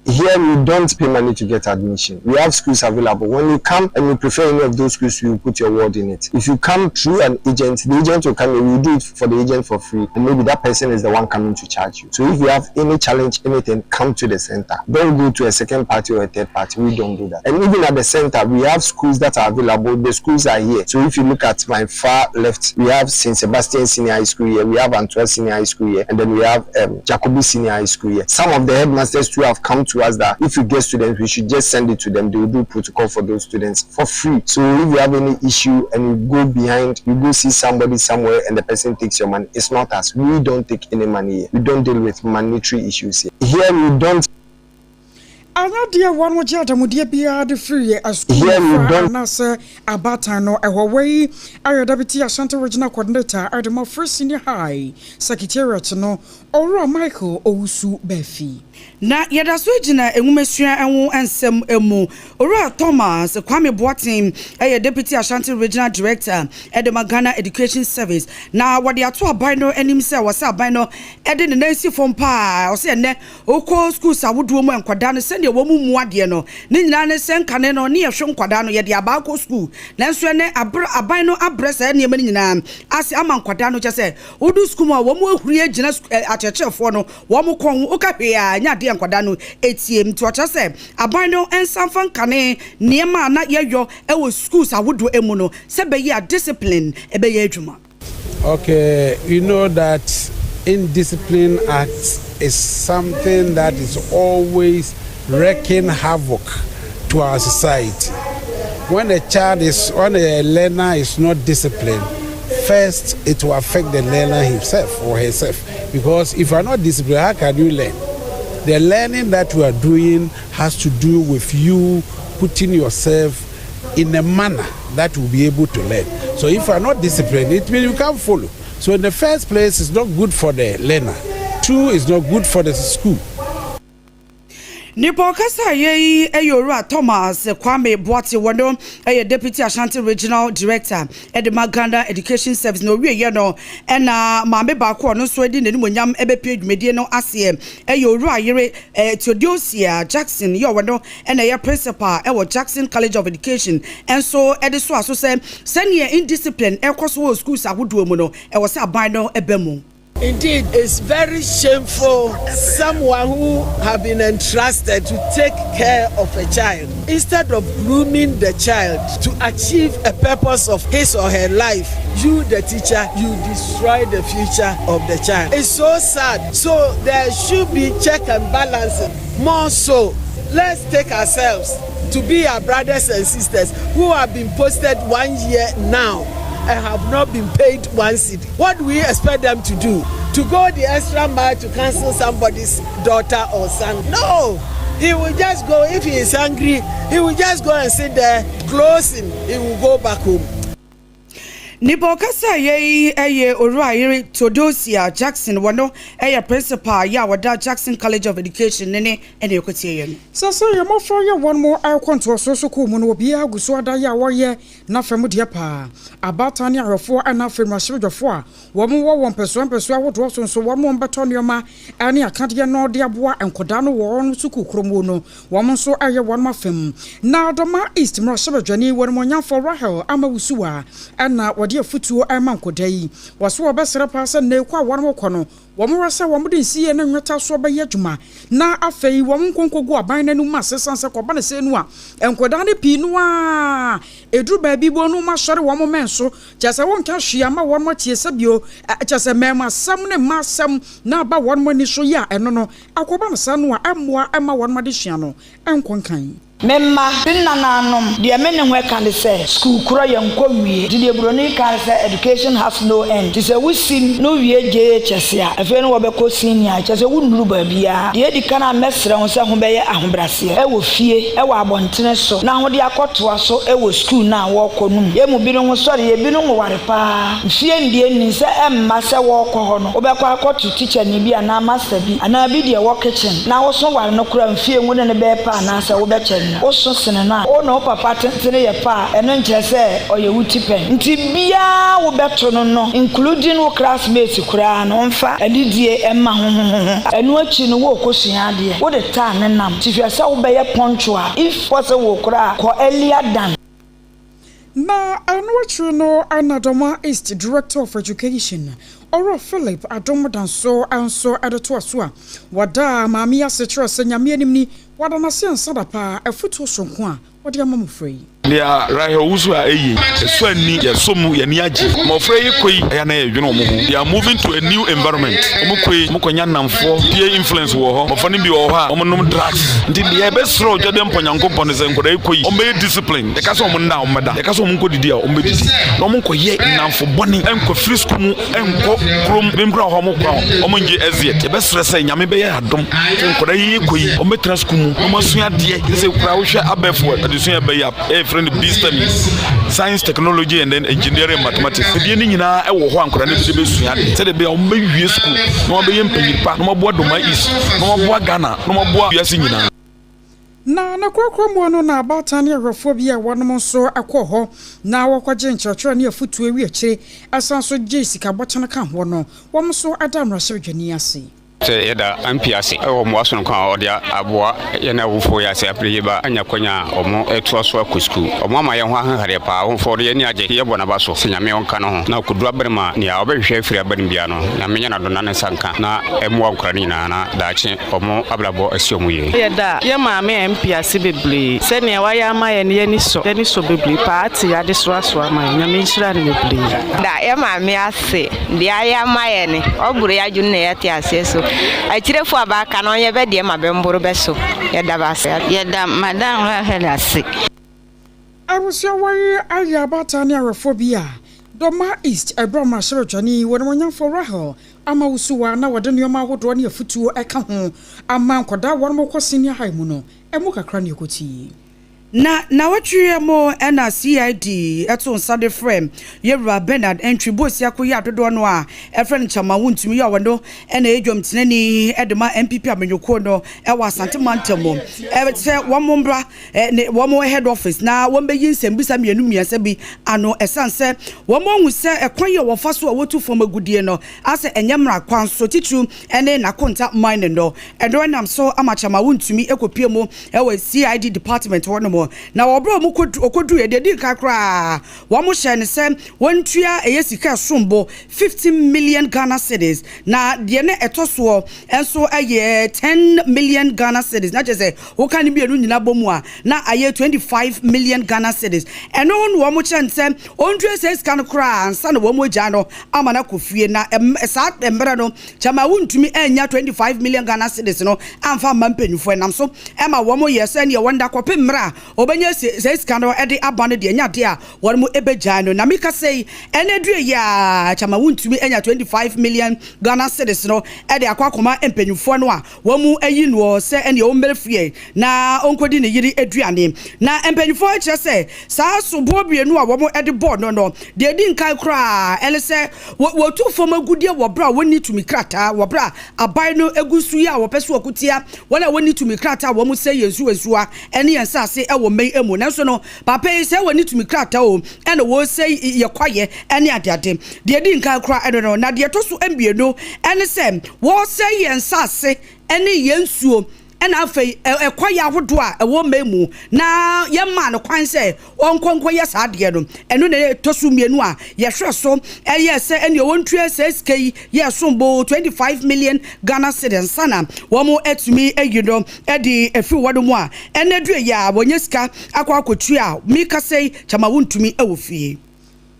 Here we don't pay money to get admission. We have schools available. When you come and you prefer any of those schools, you put your word in it. If you come through an agent, the agent will come and you do it for the agent for free. And maybe that person is the one coming to charge you. So if you have any challenge, anything, come to the center. Don't go to a second party or a third party. We don't do that. And even at the center, we have schools that are available. The schools are here. So if you look at my far left, we have St. Sebastian Senior High School here. We have Antwerp Senior High School here. And then we have Jacobi Senior High School here. Some of the headmasters too have come to us that if you get students, we should just send it to them. They will do protocol for those students for free. So if you have any issue and you go behind, you go see somebody somewhere and the person takes your money, it's not us. We don't take any money here. We don't deal with monetary issues here. Here we don't. Anya dia one mo jada mo dia bia de free as school na say abata no ehowei ayo deputy Ashanti regional coordinator at the first senior high secretariat no Ora Michael Owusu Befi. na yada so gina enwumesua enwo ensem emu Ora Thomas Kwame Boatin Deputy Ashanti Regional Director Edema Ghana Education Service na wade ato aban no anim se wose aban no ede ne nansi fom pa o se ne oko schools awodo mu enkwada no se ne wo mu muade no ne nyina ne se nkane no ne yehwe nkwada no ye de aba ko school nanso ne aban no abresa ne mani nyina ase ama nkwada no che se odu school mu a wo mu ahuri agina achechefo no wo mu kon okahwe a nya de nkwada no etiem to che se aban no ensanfa nkane niema na yeyo ewo schools awodo emu no se be ye discipline ebe ye adwuma. Okay, you know that Indiscipline Act is something that is always wreaking havoc to our society. When a learner is not disciplined, first it will affect the learner himself or herself. Because if you are not disciplined, how can you learn? The learning that you are doing has to do with you putting yourself in a manner that will be able to learn. So if you are not disciplined, it means you can't follow. So in the first place, it's not good for the learner. Two, it's not good for the school. Nipo kasa ye Ora Thomas Kwame Boati Wando Deputy Ashanti Regional Director Edema Ghana Education Service no we ye no na maame ba ko no so edi nenu nyam ebepe dwumedie no ase Ora yere Theodosia Jackson ye wando na ye principal wo Jackson College of Education enso edi so aso se senior indiscipline ekoso schools awodo mu no wo se aban no ebemu. Indeed, it's very shameful. Someone who have been entrusted to take care of a child, instead of grooming the child to achieve a purpose of his or her life, you, the teacher, you destroy the future of the child. It's so sad. So there should be check and balance. More so, let's take ourselves to be our brothers and sisters who have been posted 1 year now and have not been paid 1 cedi. What do we expect them to do? To go the extra mile to cancel somebody's daughter or son? No! He will just go, if he is angry, he will just go and sit there, close him, he will go back home. Nipo kasa ye Ora yere Theodosia Jackson wano principal ya wada Jackson College of Education nene ene yokotie ye. Sasa ye mo for ye one more akonto so ko mu no obi aguso ada ya wo ye na fam de pa abata ne ahwefo ana fam ahwedwofo a wo mo wo peso awodo so wo mo mbeto neoma ane akade no de aboa enkoda no wo no suku kromo no wo mo so aye won ma fam na doma east mo ahwedwani wo mo nya for Rahel amawusuwa ana dia futuo ayman kodai waso obesere pasa na ekwa won kono wo mo rasa wo mo de nsiye na nweta so ba ye dwuma na afei wo mo nkonkogu aban na nu ma sesanse ko ba na se nu a enkoda ne pi nu a edru ba bi bo nu ma sore wo mo menso jase won ka hwia ma wo mo tie sabio jase mema sam ne masam na ba won mo ni so ya eno no akoba na sa nu a amoa ema won ma de hwia no enkonkan Memma binananom de mene ho ka ne se school kura ye nkɔwie de broni ka se education has no end de se wusim no wie JHS a afi no wɔbɛkɔ senior kyɛ sɛ wunuru ba bia de edi kana mesre ho se ho bɛyɛ ahobrase e wɔ fie e wɔ abɔntene so na ho de akɔtoa so e wɔ school na wɔkɔ num ye mu bi no ho sɔre ye bi no ho ware pa fie ndie ni se emma se wɔkɔ hɔ no wɔbɛkɔ akɔto teacher ni bi ana master bi ana bi de wɔ kitchen na wo so ware no kura mfie ngu ne bɛ pa na se wɔbɛkyɛ oso senena o no papa tentene ye pa eno nkyɛ sɛ ɔyɛ wuti pen nti bia wo beto no including wo classmates kura no mfa adidie emma ho eno achi no wo kosua ade wo de ta ne nam tifia sɛ wo bɛyɛ punctual if wose wo kura ko earlier than na anwatru no anadoma East Director of Education Oro Philip Adomodanso anso edeto aso a wada maami asekyerɛ sɛ nyame anim ni wada na se nsada pa afuto sonko a wode amamfrɛ Lia Rahel Usua Eye, Swani, Yasomu, Yaniaji, Mofrey Koi, Ayana, they are moving to a new environment. Omukwe, Mukonyanam for peer influence war, Mofani Bioha, Omonum drugs. Until the best road, Jadam Ponyanko Pones and Kodai, Ombe discipline, the Castle Munda, Mada, the Castle Munko Didia, Ombedi, Nomonko ye now for Bonnie, and Kofriskum, and Krom, Bimbra Homoka, Omonji Eziet, the best resa, Yamibe Adom, Kodai Koi, Ometraskum, Omosia, the Krausha Abeford, and the senior Bay up. friend BSTEM science technology and then engineering mathematics bi ni nyina e wo ho ankora na bi besua se de be o mba wie school no be yempanyipa no bo doma is no bo Ghana no bo wiase nyina na kwakwamu no na abatane ahwefo bi a wonom so akọ na wakwaje nkyerɛkyerɛ ne afutu ewi akyire asan so gye sika bɔkyene ka ho no wɔm so adam rahye dwani ase yɛda ampiase ɛwɔ mmoaso no kan ɔde aboa yɛna wofo yɛ ase apere ba anya kwanya ɔmo ɛtoa so akɔ school ɔmo ama yɛn ho ahahare pa wofo de yɛni agye yɛbɔ na ba so sɛ nyame ɔnka no ho na kodu abarima ne a ɔbɛhwehwɛ afiri abarim bia no nyame nya na dona ne sanka na ɛmoa nkora ne nyinaa na daakye ɔmo abrabɔ asi ɔmo yɛ yɛda yɛ maame ampiase bebree sɛnea wayɛ ama yɛni so bebree paati yɛade so ama nyame nhyira ne bebree da yɛ maame ase de ayɛ ama yɛni ɔboro yɛadwene na yɛte ase so achirefo abaka no ye be de ma be mboro be so ye da ba se ye da madam la helase abusia wayi aya bata ne arefo bia doma east ebroma shirotwani wonmonya for rahel ama usuwa na wode ne ma hodo ne afutuo eka ho ama nkoda wonmo kwosini high mu no emu kakra ne ekoti na watwe mo na CID eto nsade frame Yewura Bernard entry boss yakoya adodo no a efren chama wuntumi ya wono na edwom tenani edema MPP amenyoko no e wa Asante Mantamo e se womombra ne womo head office na wombeyi nsembisa miasa bi ano esanse womo hu se ekwan ye wofa so a wotu fom agudie no ase enyemra kwan so titru ene na konta mine no edo nam so amachama wuntumi ekopie mo e wa CID department wono na wobro mu kodu ye de kakra wo mo hye ne se wontua eyesika sombo 50 million Ghana cedis na de ne etoso enso aye 10 million Ghana cedis na jese wo kan bi enu nyina bomu a na aye 25 million Ghana cedis eno wo mo hye nse ontua se scan kra ansa na wo mo gya no amana kofie na sa embre no chama wontumi enya 25 million Ghana cedis no amfa mampanifo nam so ema wo mo yese ne wonda kopemra obanya se skano ede abane de nya de a won mu ebegya no na mika sei ene due ya chama wuntumi enya 25 million Ghana cedis no ede akwakoma empanifo no a wo mu ayi no se ene o mberefie na onkodi ne yiri aduane na empanifo kire se saa so bobienu a wo mu ede board no de di nkai kra ele se wo tu fom agudie wo bra woni tumi krata wo bra abai no egusu ya wo peso okutia wala woni tumi krata wo mu se yesu ene yensa se e wo mei emu nanso no papa se woni tumi krata o ene wo se ye kwaye ene adade de di nkai kra eno no na de to so embienu ene se wo se yensa se ene yensuo ena afei ekwaya hodo a ewo memu na ye ma no kwan se onkonko ye saade no eno ne tosu mienu a ye hwe so eye se ene wontua se skei ye sombo 25 million Ghana cedis sana wo mo etumi eyido edi efi wodo mu a ene due ya wonye sika akwakotu a mika sei chama wontumi ewo fie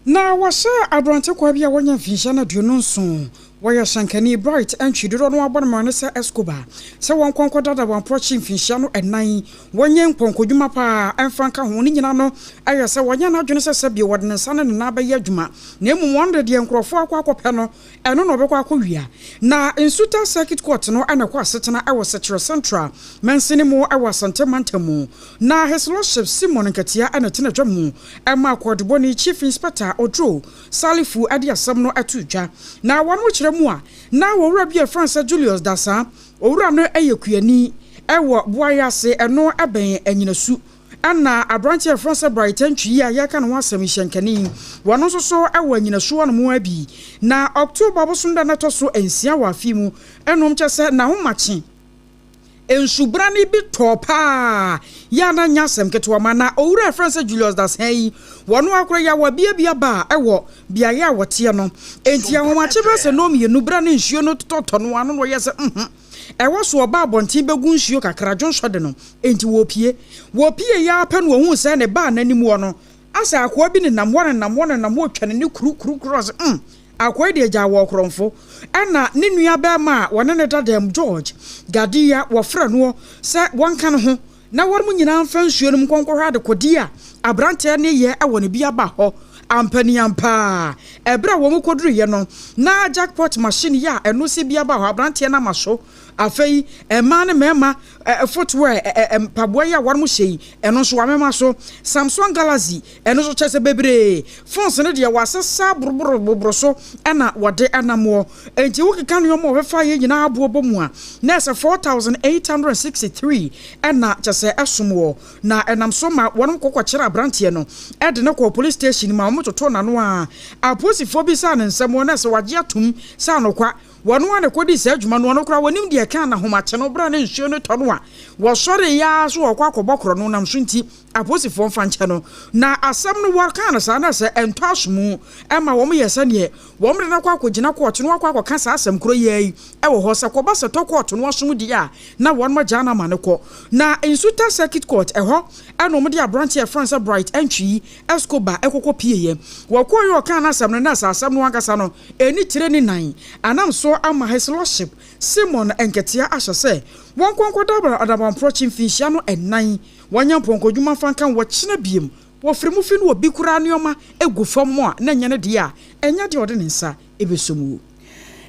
na wase abrante kwa bia wonya mfinsha na duo nso waya shankani bright entchidoro no abonma ne se escobar se won konkodada wan prochi mfinsha no enan wonye nkonkodwuma pa emfanka ho ni nyina no aye se wonya na adwene se sabie wodne sane ne na baye adwuma na emu wonde de nkrofo akwakope no eno no obekwa akowia na insuta circuit court no anakwa asetena ewo secretary central mensini mu ewo Asante Mantamo na his lordship Simon Nkatia anatena dwamu ema akodboni chief inspector Odro Salifu adi asam no atudwa na wanu mua na wowura bia France Julius Dasa owura no eyekuani ewo boayase eno eben anyinasu ana abranche France Brighton twi a yaka no asem hyenkani wono so ewo anyinasu wono mu abi na October bosunda na to so ensia wa afimu enom kyese na homachi ensubrani bi topa ya na nyasem ketwa mana owura France Julius das hey wono akora ya wa bia ba ewo bia ya wote no enti ahomache bese no mienu bra na nsuo no tototo no ano no yese ewo so oba abontin begu nsuo kakra jonhode no enti wopie ya pa no hu se ne ba nanim wono asa akwa bi ne nam otwane ne kuru cross akwai de ja wo kromfo ana ne nua ba ma wona ne dadam George Gadia wo fra no se wonka no ho na wor mu nyina mfa nsuo num konkohwa de kodia abrante ne ye e wona bia ba ho ampani ampa ebra wo mu koduru ye no na jackpot machine ya eno se bia ba ho abrante na maso afei ema ne mema footwear mpaboa ya warmo shei eno so wamema so Samsung Galaxy eno so chese bebre phones ne de wasesa brobro so na wode anamo enti wokeka no mo wefa ye nyina abobo mu a na 4863 na chese esomwo na enam so ma wonom kokokere abrantie no de ne ko police station ma mo toto na no a aposifo bi sa ne nsemo na se wage atum sa no kwa wonu ane kodi se adwuma no no kra wonim de kan na homache no bra ne nsuo no tono a wo sore ya so wo kwa akobokro no nam so nti aposifo mfanche no na asam no wo kan na sa na se ento asomu ema wo mo yesa ne wo mo na kwa akogina kwa oto no kwa akọ sa asam kro yei wo ho se ko ba se to kwa oto no asomu di a na won ma jana ma ne ko na insuta circuit court ho eno mo de abranch e France Bright entry Escobar ekoko pieye wo ko yo kan na asam no na sa asam no ankasa no eni tire ni nan anam so ama his lordship Simon Enketia ahyese won konko dabra adaban approaching finhia no enan wanya ponko dwuma fankan wo kyena biem wo fremu fi no obi kura neoma egu fam a na nya ne de a enya de ode ne nsa ebesomu.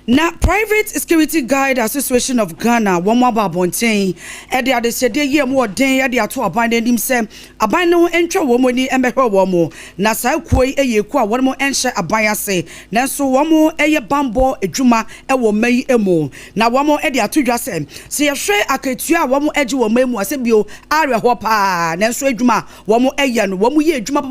Na Private Security Guide Association of Ghana wamaba bonten e de adesede ye mo den e de ato aban nim se aban no entwa wo moni emehwe wo mo na sa kuoi eye ku a wo mo enhye aban ase nanso wo mo eye bambo adwuma e wo mai emo na wo mo e de atodwa se ye hwe akatua wo mo eje wo mai mu ase bio are ho pa nanso adwuma wo mo eye no wo mo ye adwuma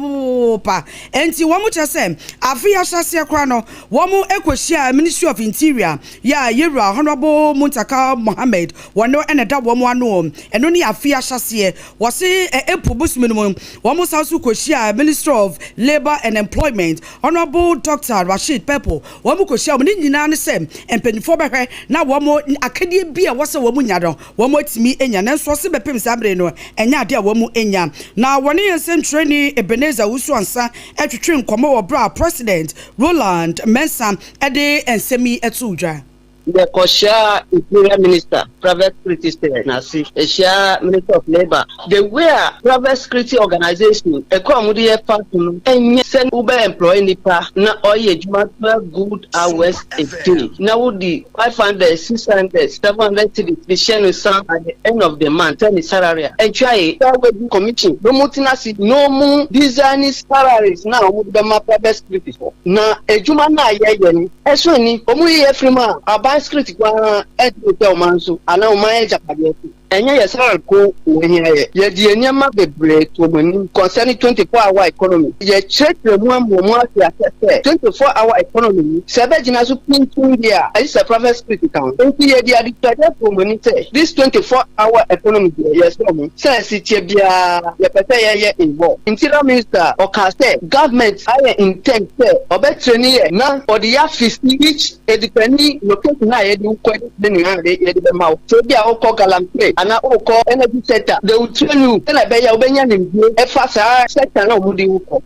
pa enti wo mo chese afia hyase kra no wo mo ekohia Ministry of Interior ya Yera Honorable Muntaka Mohammed wano eneda womo ano eno ni afia hyase wose epu busminum womo sansu kohia Minister of Labor and Employment Honorable Dr. Rashid Pepo womo kohia mo ni nyina ne se empanifo behwe na womo akadie bia wose womo nya do womo timi enya nanso se bepem sabre no enya ade a womo enya na wone yensem training Ebenezer Wusu ansa etwetwe nkomo wo bra President Roland Mensa ede ensemi etudwa the Kosha Imperial Minister, Private Security Nasi, Asia Minister of Labor. The way private security organization, a comedy partner, and send Uber employee nipa na oye juma 12 good hours a day. Now the 500, 600, 700 cities the share with some at the end of the month, turn the salary. And try committee. No multinasi, no more designing salaries now with the private security. Na a juma na ye esweni, omuye frima by script kwa eto manso ana o man japade enye yesara ko wenye ye die nyama bebre to mani concerning 24-hour economy ye check the mu 24-hour economy sebe jina so pintu dia is a private script account ye dia dictate to mani say this 24-hour economy yes no say sitie bia ye pete ye involved interior minister o ka say government I intend say obetreni ye na for the office each edipeni location na ye do kwede ni na ye de ma so bia o ko galampe ana o ko energy sector they will train you na be ya obenya nimdie e fa sa sector na omudi uko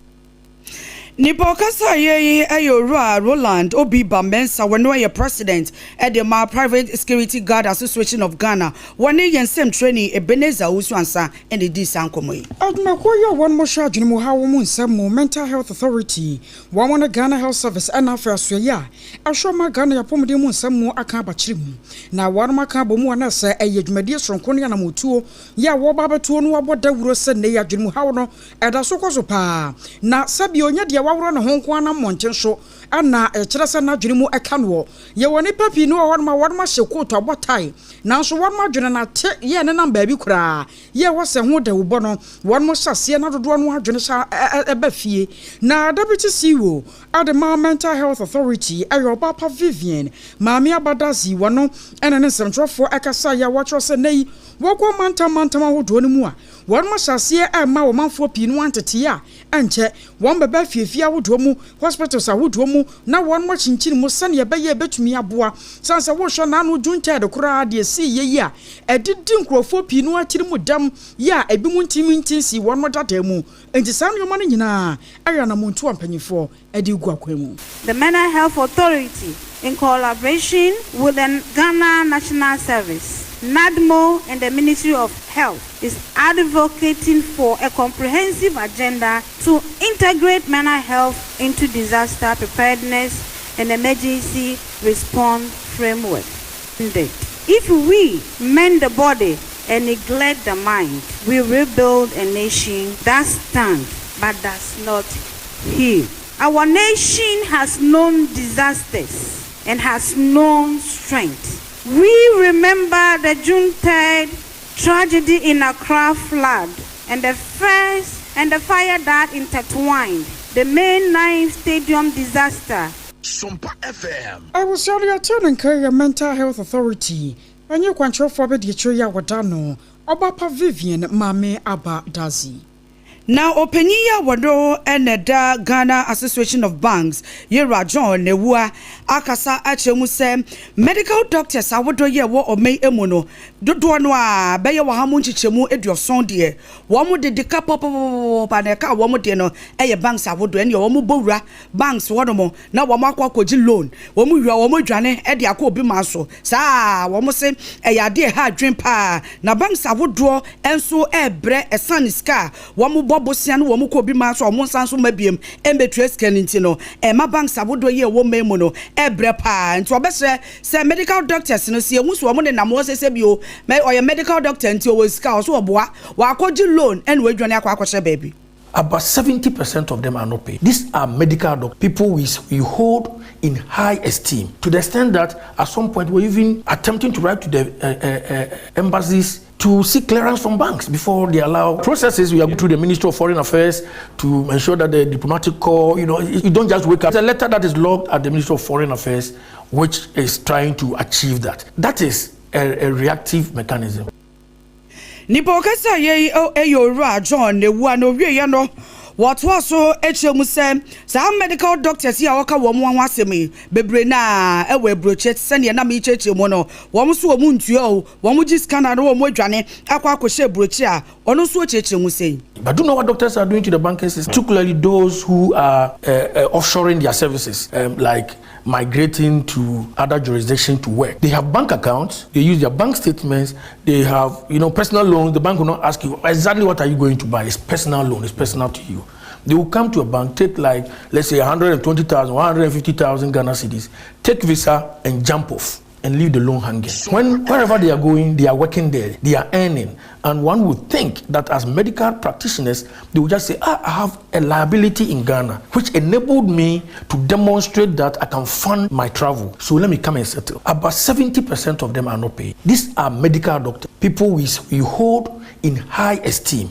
Nipo kasa ye ayora Roland Obiba Mensa when we president at the Private Security Guard Association of Ghana one yensem training Ebenezer Uswansa and the Disankomo. Admakoya one more charge in Muhawamun Samu Mental Health Authority, one Ghana Health Service and Afrasuya. I show my Ghana Pomudimun Samu Akaba Chim. Now one Makabu Muanasa a Yedmedias from Konyana Mutu, ya Wababa Tuan Wabo de Rosen Nea Jimuhano at Asokosopa. Now Sabionia dia wawro na honko na monten so ana ekyeresa na dwene eka no ye woni papi no won ma hyekoto abotai nanso won ma dwene na te ye ne namba bi kura ye wose ho da wo no won mo hyase na dodo no adwene sha eba fie na deputy CEO at the Mental Health Authority ayo papa Vivian maami abadazi wono ene ne semtrofo akasa ya watro se nei woko mantama hodo ne mu a won ma hyase e ma wo manfo pi no antete ya enche won beba fiefia wodo mu hospitals wodo mu na won mo chinchin mu sane ye beye betumi aboa sanse wo hwo na no junta de kura de si ye a edidi nkrofo pi no akiri mu dam ya ebi mu ntimi ntinsi won mo dada mu enti san yo ma no nyina aya na muntu ampanyifo edi gu akwemu. The Mental Health Authority in collaboration with the Ghana National Service NADMO and the Ministry of Health is advocating for a comprehensive agenda to integrate mental health into disaster preparedness and emergency response framework. If we mend the body and neglect the mind, we rebuild a nation that stands but does not heal. Our nation has known disasters and has known strength. We remember the June 3rd tragedy in Accra flood and the fire that intertwined the main 9 stadium disaster. Sompa FM. I was earlier telling your mental health authority. And you control for the Choya Wadano, Obaapa Vivian Mame Abba Dazi. Now, Openia Wado and the Ghana Association of Banks, Yera John, Newa, Akasa Achemuse, medical doctors, I would do ye war or may emono, Dodoanoa, Bayer Wahamunchi Chemu, Edio Sondier, Wamu de Decapo Paneka, Wamudeno, Aya Banks, I would do any Wamu Bora, Banks, Wadomo, now Wamako Koji loan, Wamu Jane, Ediako Bimaso, Sa, Wamose, Aya dear hard dream pa, na Banks, I would draw, and so bre, a sun is car, Wamu Bosian womu ko bi ma so mo sanso mabiem embetres kanintino ma banks abodo ye wo memono ebre pa nti obesre se medical doctors no se emuso mo ne na mo se bio me oye medical doctor nti o sika so oboa wa akoji loan and we dwane akwa baby. About 70% of them are not paid. These are medical doctors, people we hold in high esteem, to the extent that at some point we're even attempting to write to the embassies to seek clearance from banks before they allow processes. We are going through the Ministry of Foreign Affairs to ensure that the diplomatic corps, you don't just wake up. There's a letter that is logged at the Ministry of Foreign Affairs which is trying to achieve that. That is a reactive mechanism. Nipokasa ye Eyora John ne wa no wie ye no what was so HMUSM some medical doctors here waka wo mo asemi bebre na ewe broche sene na me cheche mo no wo so wo ntuo wo mo gi scanner wo mo adwane akwa akoshe broche a ono so cheche mu sei. But do you know what doctors are doing to the bankers, particularly those who are offshoring their services, like migrating to other jurisdictions to work? They have bank accounts, they use their bank statements, they have personal loans. The bank will not ask you exactly what are you going to buy. It's personal loan, it's personal to you. They will come to a bank, take like, let's say 120,000, 150,000 Ghana cedis, take visa and jump off and leave the loan hanging. Wherever they are going, they are working there, they are earning. And one would think that as medical practitioners, they would just say, I have a liability in Ghana, which enabled me to demonstrate that I can fund my travel. So let me come and settle. About 70% of them are not paid. These are medical doctors, people we hold in high esteem.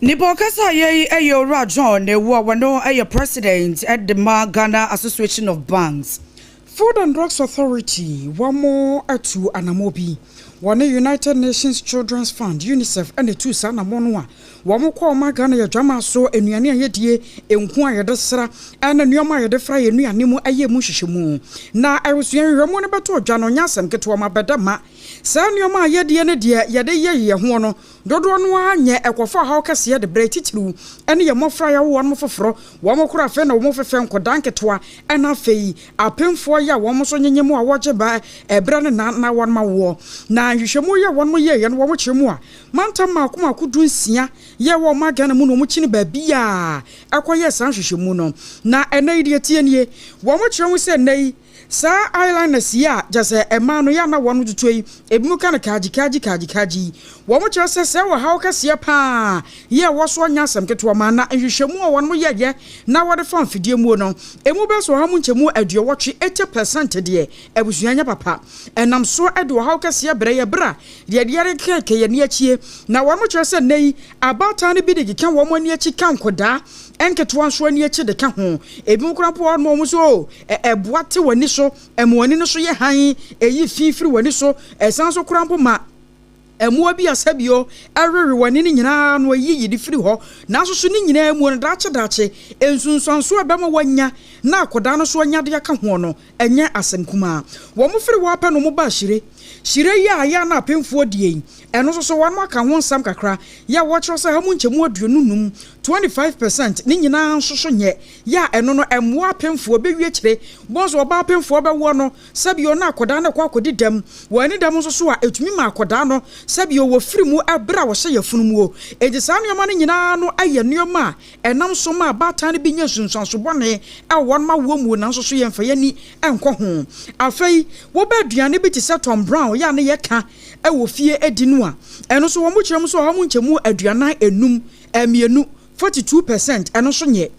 Nipokasa ye Eyora John ne wa wano president at the Ghana Association of Banks. Food and Drugs Authority, one more atu anamobi. One United Nations Children's Fund, UNICEF, and the two sana monwa. One call my Ghana ya drama so and Yania Yedie, and Quaya Desra, and a Nyama Yedefra, and Nimu Aye Mushishimu. Now I was young Ramona Bato, Jano Yasam, get to my bedama. San Yama Yediana dear, Yade Ye Hono, Dodonwa, ye Equafa Hawkas ye the Bretitu, and your more fryer one more for one more crafen or more for Fem Kodanketwa, and a fee, a pen for ya one more son more watcher by a brand na one more war. Now you should more one more year and one more more. Manta Makuma could do sia, ye wa Magana Muno Muchini Babia, Aquaya Sanshimuno. Now an idiot ye, one more we said nay. Sa islanders ya just a man yana one to tway a mukana kaji what would you say how can see a pa ye was one yasam get to a man and you show more one more yeah now what a fun for dear mono a mobile so how much more at your watch 80% a day I was yanya papa and I'm so at how can see a bra the idea can near cheer now one much I said nay about tiny bit you can one near chicken koda and get one so near to the camp home a mukrampo more so a what to when so and one in so ye high a ye fee through when so a sounds of crampo ma and more be a sabio everyone in no ye the free ho now so soon in one dache and soon so bama wanya na kodano so nya de aka hono enye asem kuma wo mo free wa pa no mo ba shire Shire ya na pemfo die eno so wan maka ho nsam kakra ya wo kyerɛ sɛ ha mu nkyɛmu aduonu num 25% ni nyina nsoso nye ya eno no emmo apemfo bewie kyerɛ bonso oba apemfo bɛwo no sabio na akoda na kwa akodi dam wani dam nso so a etumi ma akoda no sabio wo firi mu abra wo hye yafunu mu o edi saa nneɛma no nyina no ayɛ nneɛma enam so ma abatan bi nya sunsanso bɔne ɛwɔ ma wo mu na nso so yɛmfa yani ɛnkɔ ho afei wo ba aduane bi te sɛ Tom Brown ya ne yɛka ɛwɔ fie edi no a ɛno so wo mu kyerɛ mu so ha mu nkyɛmu aduana enum emienu 42% ɛno so nye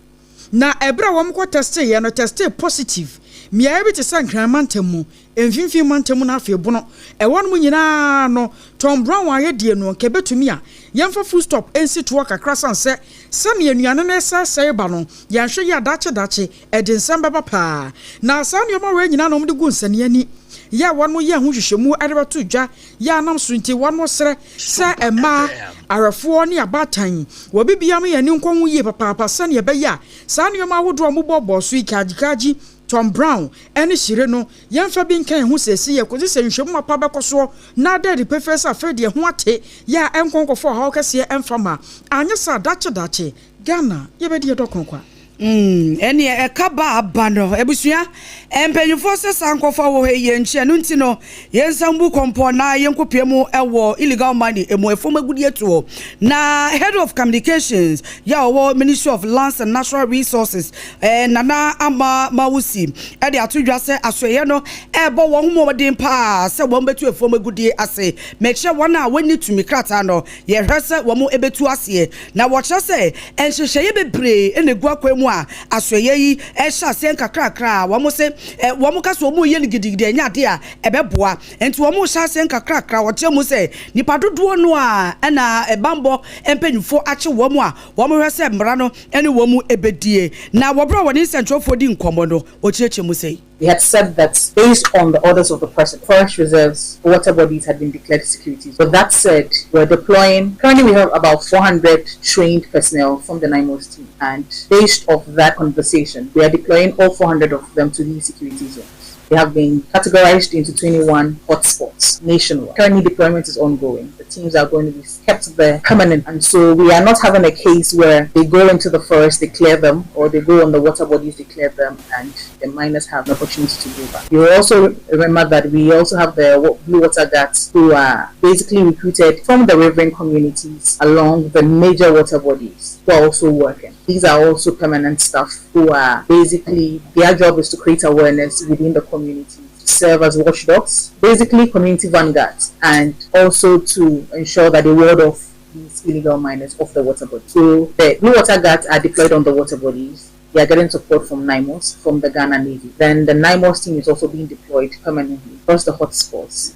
na ebra wo mko teste ye no teste positive mia bi te sankran mantamu emfimfim mantamu na afi bono ɛwɔ no nyina no Tom Brown ayɛ die no kebetumi a yɛmfa full stop ensi to kakra sanse sami anuane na ɛsɛsɛe ba no yɛhwɛ yɛ dache ɛde nsɛm bɛba paa na saa nneɛma wɔ nyina no mde gu nsane ani ya won mo ye ho hwehwemu adebato dwa ya nam so nti won mo sere sa ema arafo ne abatan wo bibia me ye ne nkon ho ye papa sane ye be ya sa ne ma wodo mo bobbo so ikagikaji Tom Brown ene shire no yemfa bi nkan ho sesi ye kozi se nhwemu apa bekoso na daddy professor afede ho ate ya enkonkofo ha okese emfama anya sa dache Ghana ye be die dokonkwa eni ekaba abano ebusua empanyufo se sankofa wo he yenche no ntino yensambu kompo na yenkopiemu ewo illegal money emu efomagudi eto na head of communications ya wo Ministry of Lands and Natural Resources nana ama mawusi e de atodwa se asoye no ebo wo homodin pa se wo betu efomagudi ase meche wona wani tumi krata no ye hwese wo mo ebetu ase na wo kye se enhyehyeye bebre enegu akwemu asoye yi ehya se nkakrakra wo mo se wo mo kaso mo ye gidigidi enya de a ebeboa enti wo mo hya se nkakrakra wo tie mo se nipa dodo no a na ebambo empanyufo ache wo mo a wo mo hwese mra no ene wo mo ebedie na wo bro woni central for di nkomo no o cheche mo se. We had said that based on the orders of the President, forest reserves, water bodies had been declared securities. But that said, we're deploying, currently we have about 400 trained personnel from the NIMOS team. And based off that conversation, we are deploying all 400 of them to these security zones. They have been categorized into 21 hotspots nationwide. Currently, deployment is ongoing. The teams are going to be kept there permanent. And so we are not having a case where they go into the forest, they clear them, or they go on the water bodies, they clear them, and the miners have an opportunity to go back. You also remember that we also have the blue water guards who are basically recruited from the riverine communities along the major water bodies who are also working. These are also permanent staff who are basically, their job is to create awareness within the community, to serve as watchdogs, basically community vanguards, and also to ensure that they ward off these illegal miners off the water bodies. So the blue water guards are deployed on the water bodies. They are getting support from NIMOS, from the Ghana Navy. Then the NIMOS team is also being deployed permanently across the hotspots.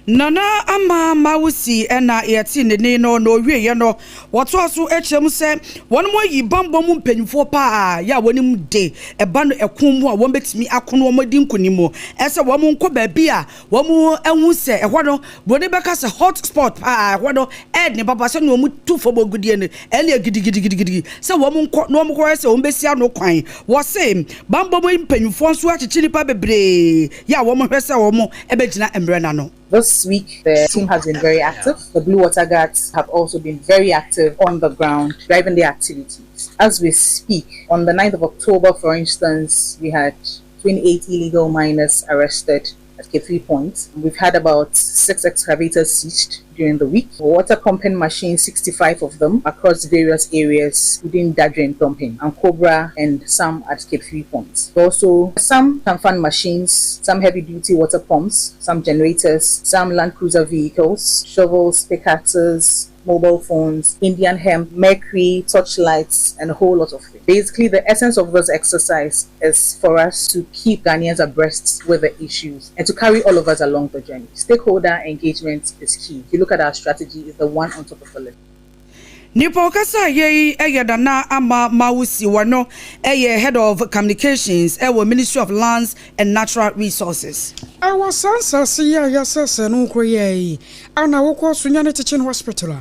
Nana ama mawusi ena yeti ne no wie ye no woto aso echem se won mo yi bambo mu mpanyfo pa ya wonim de eba no ekon mu a won betimi akono mo di nkunimo ese wo mo nko ba bi a wo mo ehu se ehwo no boni beka se hotspot pa ehwo no ne baba se no mu tu fo bogudie ne ene gidigidi se wo mo nko no mo ko se wo besia no kwan wo se bambo mu mpanyfo so achichiri pa bebre ya wo mo hwese wo mo ebegina emrena no. This week, the team has been very active. The Blue Water Guards have also been very active on the ground, driving their activities. As we speak, on the 9th of October, for instance, we had 28 illegal miners arrested at K3 Point. We've had about 6 excavators seized during the week. Water pumping machines, 65 of them, across various areas within Dadrin pumping, and Cobra, and some at K3 Point. Also, some Tanfan machines, some heavy-duty water pumps, some generators, some Land Cruiser vehicles, shovels, pickaxes, mobile phones, Indian hemp, mercury, torchlights, and a whole lot of things. Basically, the essence of this exercise is for us to keep Ghanaians abreast with the issues and to carry all of us along the journey. Stakeholder engagement is key. If you look at our strategy, it's the one on top of the list. Nipo kasa ye dana ama mawusi wano head of communications Ministry of Lands and Natural Resources. I was sansa siya yasese no koye ana wokọ Sunyane Teaching Hospital.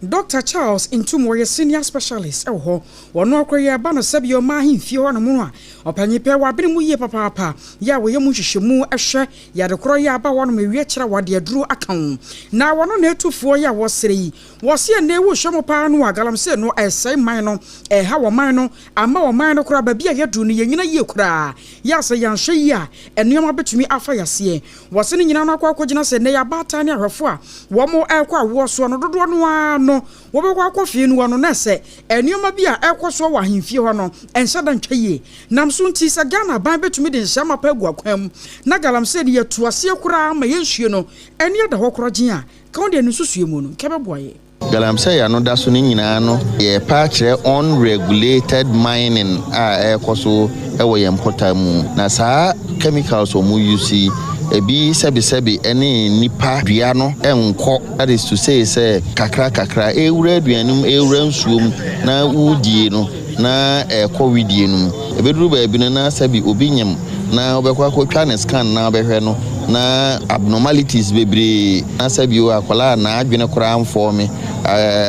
Dr. Charles Intumo ye senior specialist ho wono akoye ba no sebio ma himfie ho no mu a opanyipe wa bere mu ye papa ya wo ye mu hwehwemu ehwe ya de kro ya ba wono mewie kire wade aduru akan na wono na etufuo ya wo sere yi wo se na ewu hwemo pa no agalam se no esai man no ha wo man no ama wo man no kro ba bia ye duru no ye nyina ye kura ya se yan hwe yi a enuoma betumi afa yase wo se ni nyina no akwa se ne ya bata ne ahwefo a wo mo ekwa wo so no dodo no ano wo be kwa akofie no no na se enuoma bia ekoso wa hemfie ho no ensa da ntwaye nam so nti sa Ghana ban betumi de nhyama pa gu akwam na galam se de yetuase kura ma yenhue no eni da ho korogyen a ka de nsusue mu no kebe boye Galamsey ano da so ni nyina no ye pa kire unregulated mining a ekoso ewo ye mpota mu na saa chemicals o mu use ebi sebi ene nipa dua no enko, that is to say kakra ewura duanum ewura nsuom na wudie no na covid no ebeduru ba ebi na sebi obi nyem na obekwa kwatwa ne scan na obehwe no na abnormalities bebre na sebi o akwala na adwene kora amfo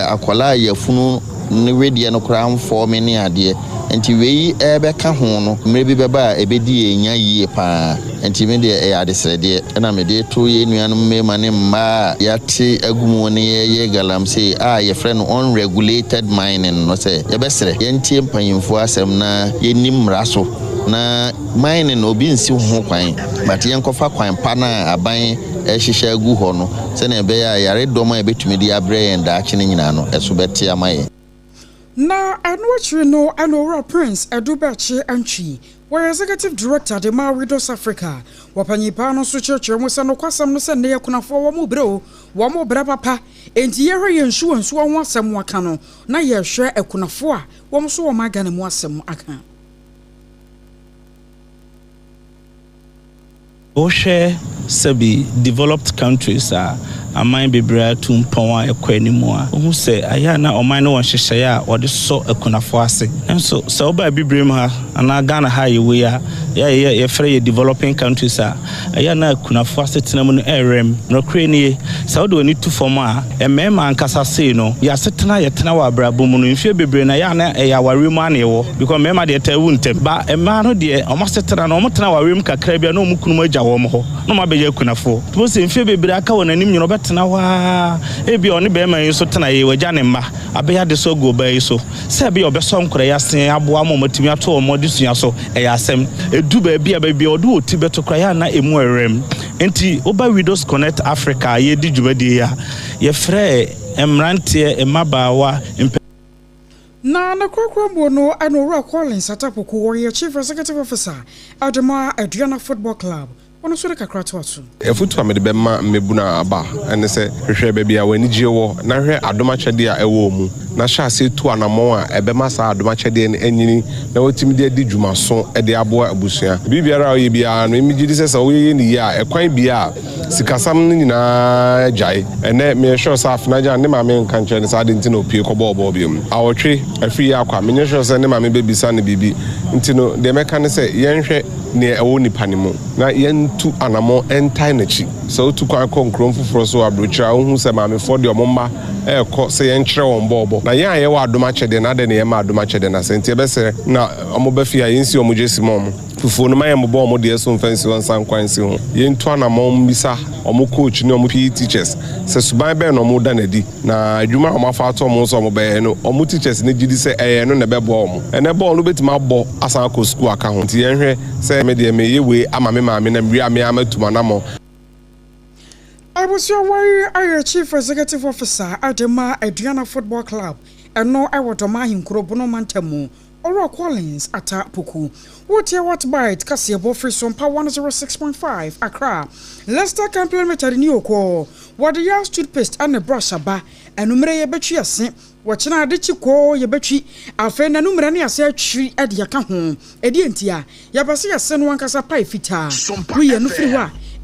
akwala yafunu ne wedie no kora amfo me ne ade enti wei ebeka ho no mrebi beba ebedi enya yie pa enti me de adesrede na me de to ye nuanum mema ne mma yate agumu ne ye Galamsey ye friend unregulated mining no say ye besre ye ntie mpanyimfo asem na ye nim raso na mining obi nsi ho kwan but ye nkofa kwan pa na aban ehihye agu ho no se na ebe ya yare doma ebetumi di abre en da akye nyina no eso beti amaye na anwachiri no Alora Prince Edubechi Antwi where executive director de Mauridos Africa wapanyipa no so church mo se no kwasam no se ne yakunafo wo mo brɛ wo mo bra papa enti ye hwe yensu ho asɛm aka no na ye hwe akunafo a wo mo so wo magana mu asɛm aka Oshe sebi developed countries aman bebra tumpon ekwanimu who say ayana oman no hyehyɛ a ɔde so akunafo ase nso sɛ oba bibrem ha ana Ghana ha yewe ye frɛ developing countries ayana akunafo ase tenam no erem no krenie sɛ ɔde oni tu fam emema ankasa sei no ya setena yetena wa abrabo mu no mfie bebre na ya na ya warem ane wo because mema de tawu ntem ba ema no de omasetena na omotena warem kakra bia na omukunu agya wo mo ho no ma beje akunafo to se mfie bebre aka wɔ nanim nyino betena wa ebi oni be ma yiso tena ye wagya ne mma abeya de so go ba yiso se be obeso nkora yasen aboa mo matimi ato o mo disua so asem edu ba bia odu oti beto kra ya na emu erem enti oba Widows Connect Africa ye di djubadi ya ye frɛ emrantie emabawa na kwakrambo no Anora Collins Atapoko wo ye chief executive officer Adema Aduana Football Club ono so de kakra to aso efutu amede be ma mebuna aba ene se hwehwe ba bia wani gye wo na hwe adoma kyede a ewo mu na hya se tu anamon a ebe ma sa adoma kyede ne anyini na wotimi de di dwuma so e de aboa abusua bibiara o ye bia no emi gidi se wo ye ni ya ekwan bia sikasam ni nyina jai ene me sure sa afna ja ne ma me nka nche ne sa de ntino pie kobo obo biom awotwe afi ya kwa me sure se ne ma me bebisa ne bibi ntino de meka ne se yenhwe ne ewo nipa ne mu na yentu anamo entai na chi so tu kwa konkrom fufuro so abrochira hu se ma me for de omomma ekọ se yenkyere won bobo na yan ye wa adoma kyede na de ne ye ma adoma kyede na senti ebese na omobafi ya yensi omujesi mom fufuo no maye mbo omo de so mfansi won san kwansi ho yentu anamo mbisa omo coach ne omo PE teachers se suban be no omo da na di na adwuma omo afa to omo so omo be no omo teachers ne gidi se no ne bebo omo ene ball no betima abo asan ko school aka ho ti yenhwe se me de me yewe ama me ma me na mri ame amatuma na mo I was your way chief executive officer Adema Aduana Football Club and no I want to mind Krobono Mantemu or Collins Atapoko. What here what bite Kasiabo free Sompa 106.5 Accra. Leicester complimentary new call. What the young toothpaste and the brush aba and numere ye betri asin. Watching a ditchy call ye betri. A friend and number any say tree at Yaka home. Edientia. Yabasi a sen one casa pie fita. We are no free.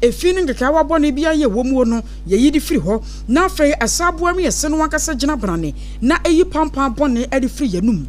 efi no nkeka wa bɔ ne bia ye wo mu no ye yi di firi hɔ na afei asaboa me yɛse no wankasa gyina brane na eyi pampa bɔne ade firi yanum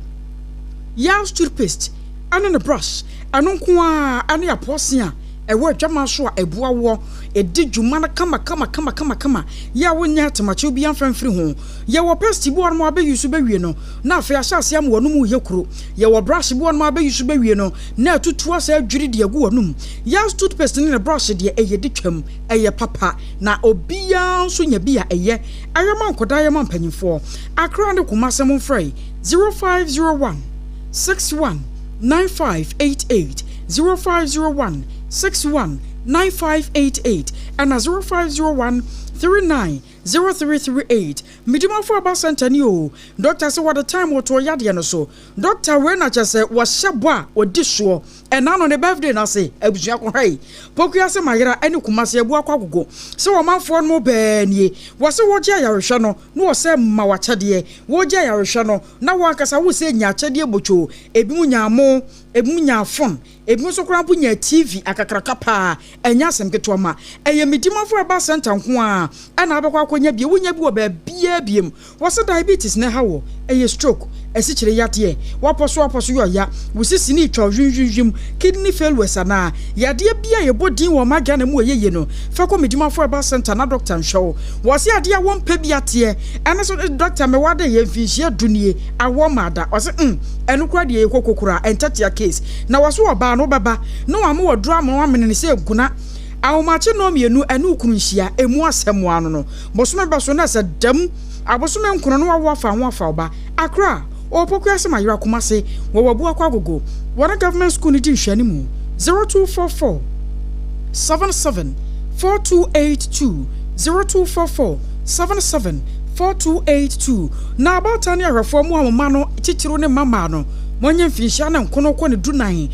ya toothpaste ane ne brush ano nko a ane aposia ewo adwama so a ebua wo edi dwuma na kama ya wonya tamache obi amfamfiri ho ye wo paste bo no abe yusu be wie no na afa ahyase am wonum ye kuro ye wo brush bo no abe yusu be wie no na atutu asa adwiri de agu wonum ya toothpaste ne brush de eye de twam eye papa na obia nso nya bia eye ayama nkoda ayama mpanyimfo akra ne kumasem mfrey 0501 61 9588 0501 61 9588 and 0501 390338 midima for about centennial doctor say what the time what to yade no so doctor we na chese wo hyebo a odi so and na no the birthday na say abusua ko hai pokuya se mayera ene kumase ebu akwagogo se wo manfo no be nie wo se wo gya yarehwe no no wo se ma wa kyade wo gya yarehwe no na wo akasa wo se nya kyade bocho ebi mu nya mo ebi mu nya phone ebi mu so kra bu nya TV akakraka pa enya asem keto ma eye midima for about center nko a ana abekwa akonya bie wonya bi wo ba bia biem wo se diabetes na ha wo eye stroke esichire yate waposo yo ya wusisi ni twa hwinhwim kidney failure sana yade bia ye bodin wo maga na mu oyeye no fa ko medima for about center na doctor nhwo wo se ade a won pa biate ene so doctor me wade ye mfinhia dunie awo mada wo se enu kra de ye kokokura entatia case na wo so oba no baba no wa mo wodro am wa menene se guna awomache no mienu enu kunhia emu asem ano no bosome baso na se dam abosome nkono no wa fa ho afa oba akra opokuya se mayira kumase wo wabu akwagogo wona government school ni di hwani mu 0244 77 4282 0244 77 4282 na abatani ahwefo mu amama no chichiro ne mama no monye mfinhia na nkono ko ne du 9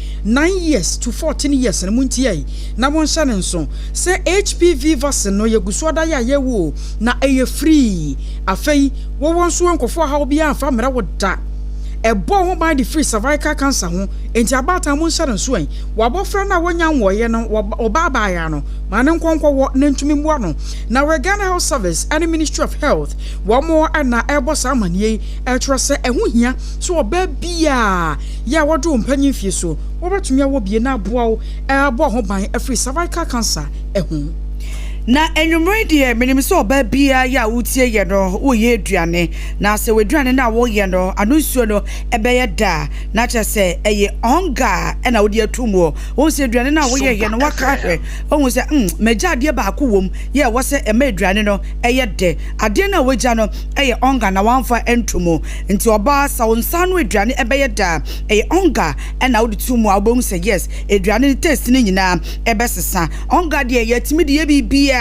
years to 14 years na muntie na monhya ne nso se HPV vaccine no yeguso da ya yewo na eye free afei wo wonso nkofo ha obi amfa mera woda ebo ho by the free cervical cancer ho enti abata monhya ne nso en wabofra na wonya nwoye no obaba ya no mane nkonkwo wo na ntumi mboa no na Ghana Health Service and Ministry of Health wo mo na ebo samanie etrose ehuhia so oba bia ya wodo mpanyin fie so wo betumi awo bie na aboa wo ebo ho ban free cervical cancer ehu na enwumre de menim so oba bia ya wutie ye no wo ye aduane na se waduane na wo ye no anunsuo no ebeye da na chese eye onga na wo de atumo wo se aduane na wo ye no waka hwe wo se meja ade ba ko wom ye wo se ema aduane no eye de ade na woja no eye onga na wanfa entumo nti oba sa wonsa no aduane ebeye da eye onga na wo de tumo abom se yes aduane taste ni nyina ebesesa onga de ye timi de ye bibia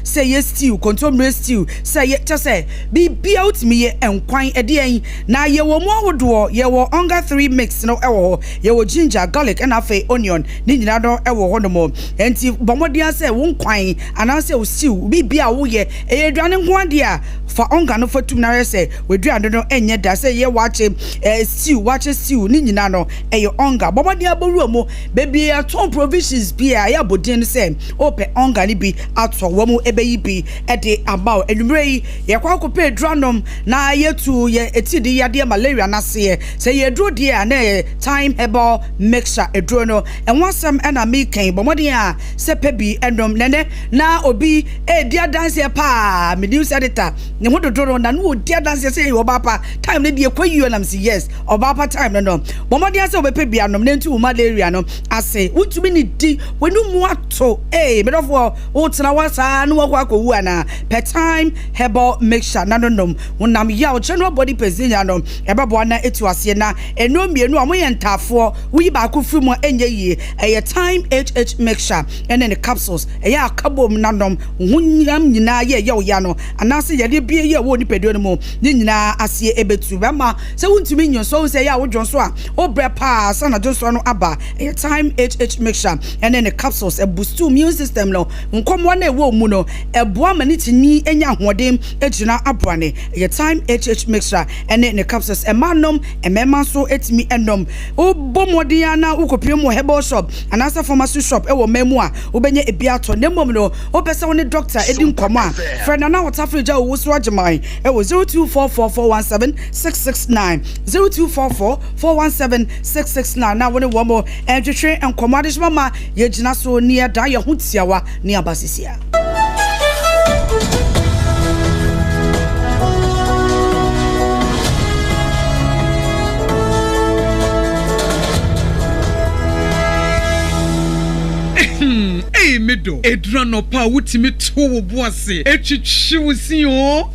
say yes stew control stew say ye say be out me enkwan ede na ye wo mo awodo ye wo onga 3 mix no ewo ye wo ginger garlic and afa onion ni nyina do ewo ho no mo enti bomodian say wo nkwan ana say wo stew bibia wo ye edwane nko ade a fa onga no fatum na say we duane no enye da say ye wache stew ni nyina no eye onga bomodian boru mo baby aton provisions bia ya bodin say ope onga ni bi ato wamu ebeyi bi ede about enumrei ye kwa kope dranom na yetu ye etidi yade malaria na se say ye dro dia na time herbal mixture edro no enwasem na mekan bomodin a se pebi endom nene na obi dia dance pa me news editor ne hododoro na no dia dance say Obaapa time ne de kwayi na msi yes Obaapa time no bomodin say obepebi anom ne ntu malaria no ase untumi ni di wenu mu ato medofo utna wasa no wakwa wu ana per time herbal mixture nanom wonam ya general body pezinya no ebabo na etu ase na eno mienu amoye ntafo wi ba ko firi mu enye yie eye time HH mixture ene ne capsules eye akabom nanom hunyam nyina ye ya no anase ye de bie ye wo ni pedo no mu ni nyina ase ebetu bema se wuntumi nyon so se ya wo dwonso a obre pa sana dwonso no aba eye time HH mixture ene ne capsules e boost immune system no nkomo nkɔmɔ na ɛwɔ mu no ɛboa ma ne tini enya ahoɔden egyina aboane ɛyɛ time HH mixture ɛne ne capsules ɛmanom ɛmɛma nso etimi ɛnom obɔ mɔden na ukopie mu herbal shop anasa pharmacy shop ɛwɔ mɛmu a obɛnya ebi atɔ ne mmom no obɛsɛ wo ne doctor edi nkɔmɔ a frɛ na wɔtafrija wo so agyeman ɛwɔ 0244417669 0244417669 na wo ne wo mo ɛntwetwe nkɔmɔ adehima ma yɛgyina so ne yɛda yɛ ho tiawa ne abasisia Medo edrano pa wutimi to wo boase etwitwi wusi o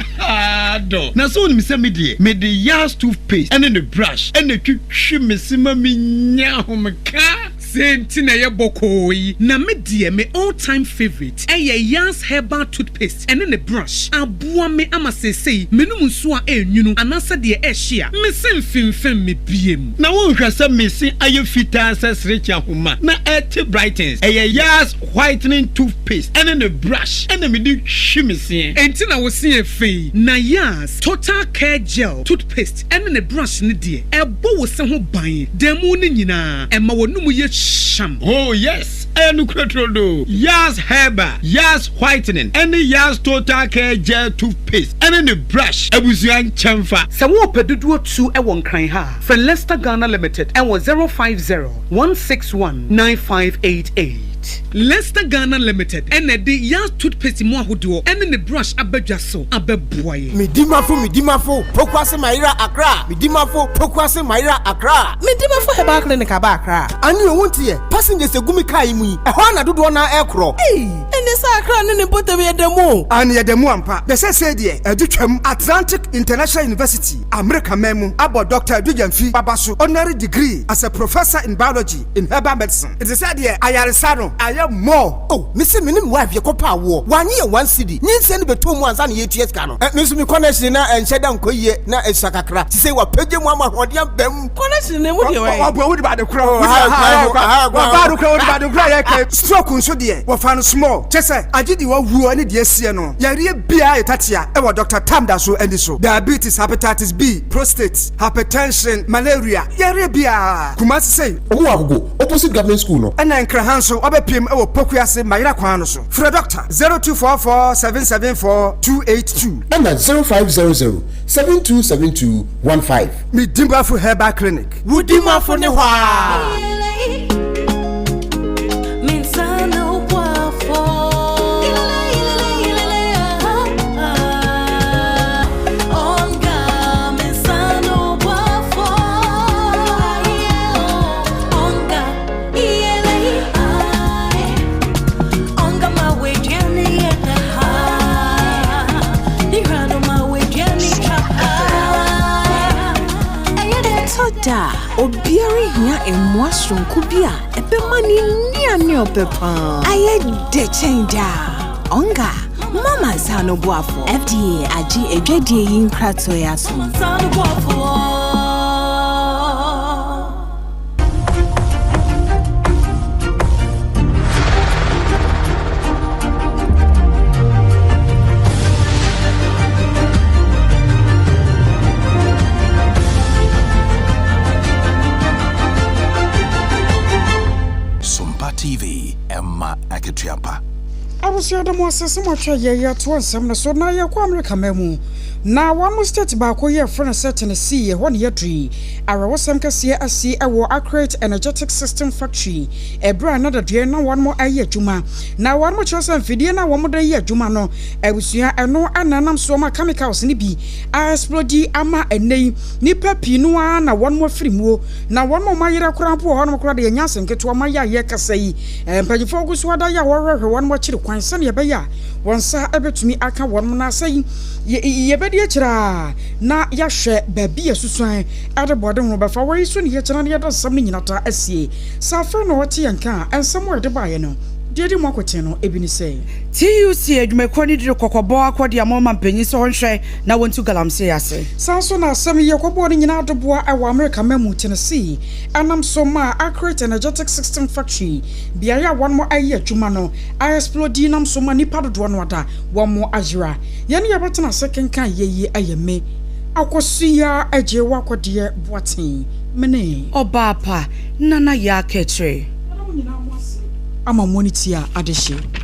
do na so nim se me de yas toothpaste and the brush and the twitwi mesima minya homka senti na ye bokoi na me de me all time favorite yas herbal toothpaste and the brush aboa me amasesei menum nso a enwunu anasa de ehia me semfimfem me biem na won hwese me si ayefita sesrecha homa na et brightens yas whitening toothpaste and then the brush and then me do shimisi enti na wo see fe na yas total care gel toothpaste and then the brush ni de ebo wo se ho ban demu ni nyina ema wonum ye sham oh yes enu kretrodo yas herbal yas whitening and the yas total care gel toothpaste and then the brush abusuan chamfa se wo pedudu tu e won kran ha for Leicester Ghana Limited and was 050-161-9588 Leicester Ghana Limited and the yas toothpaste mo ahodo and the brush abadwa so abeboye midimafo pokwase maira akra midimafo pokwase maira akra midimafo heba clinic aba akra ani wontie passengers egumi kai mu e ho na dodo na ekro ene sa akra ne botem yedemu ani yedemu ampa be se de adutwam Atlantic International University America memu abo Dr. Adujamfi babaso honorary degree as a professor in biology in herbal medicine it is said here ayaresano aye more oh misi minim wife ye kopa wo wanye 1 cedi nyinse ne betom ansa na yetues ka no nso mi connection na enhyeda nkoyie na esakakra ti say wa page mu amahode bam connection ne mu de we obo wo de ba de kra wo ba do kra wo de ba de kra ye ka stroke nso de wo fa no small chese agidi wo wuo ne de asie no yare bia etatia e wo Dr. Tamda so andi so diabetes hepatitis B prostate hypertension malaria yare bia kumasi say owo agogo opposite government school no na nkra hanso obepiem e wo pokuase mayira kwan no so free doctor 0244774282 and 0500-727215 Midimafo Herbal Clinic Wudimafo ne hwa Obiari hia emwasron kubia epemani niane opepa aye de chenja onga mama sano boafo FDA aji edwedie yin krato yaso sano boafo TV Emma Aketiapa. I was your demonstration much a year to one summer, so now you're America memu. Now one must state back where your friend set in a sea, 1 year tree. I was some cassia a sea, a war accurate energetic system factory. A brand another dear, no one more a year Juma. Now one much else and Fidiana, 1 more year Juma no. I was here and no anam soma chemicals nibi. I explode ama a name, Nipa Pinua, na one more free mo. Now one more Mayra Crampo, one more crowd, and Yasan get to a Maya Yakasay. And Peggy Focus, what I warrior, one more chill, quite sunny baya. One sir ever to me, I can one more saying, ye bedi chira na ya hwe baby asusuan adebode ho ba fa wai so ne ya chana ne ya da sam ne nyinata asie sa fra no wote yanka ensam wede baaye no Dear the Mokotino, Ebony say. TUC adwumakɔ ne dire kɔkɔbɔ akɔde amoma mpanyin sɛ ɔnhwɛ na wɔntu galamsey ase. Sanso na asɛm yɛ kɔbɔ ne nyina adoboa ɛwɔ America memu Tennessee. Anam so ma accurate energetic system factory. Biaya one more ayi adwuma no. I explode nam so ma nipa dodoɔ no ada. One more Agyeiwaa. Yɛne yɛbɛtena second kan yɛyi ayɛ me. Akosua Agyeiwaa kɔdeɛ boaten. Mene. Obaapa nana ya ketre. Ama monity a adehye.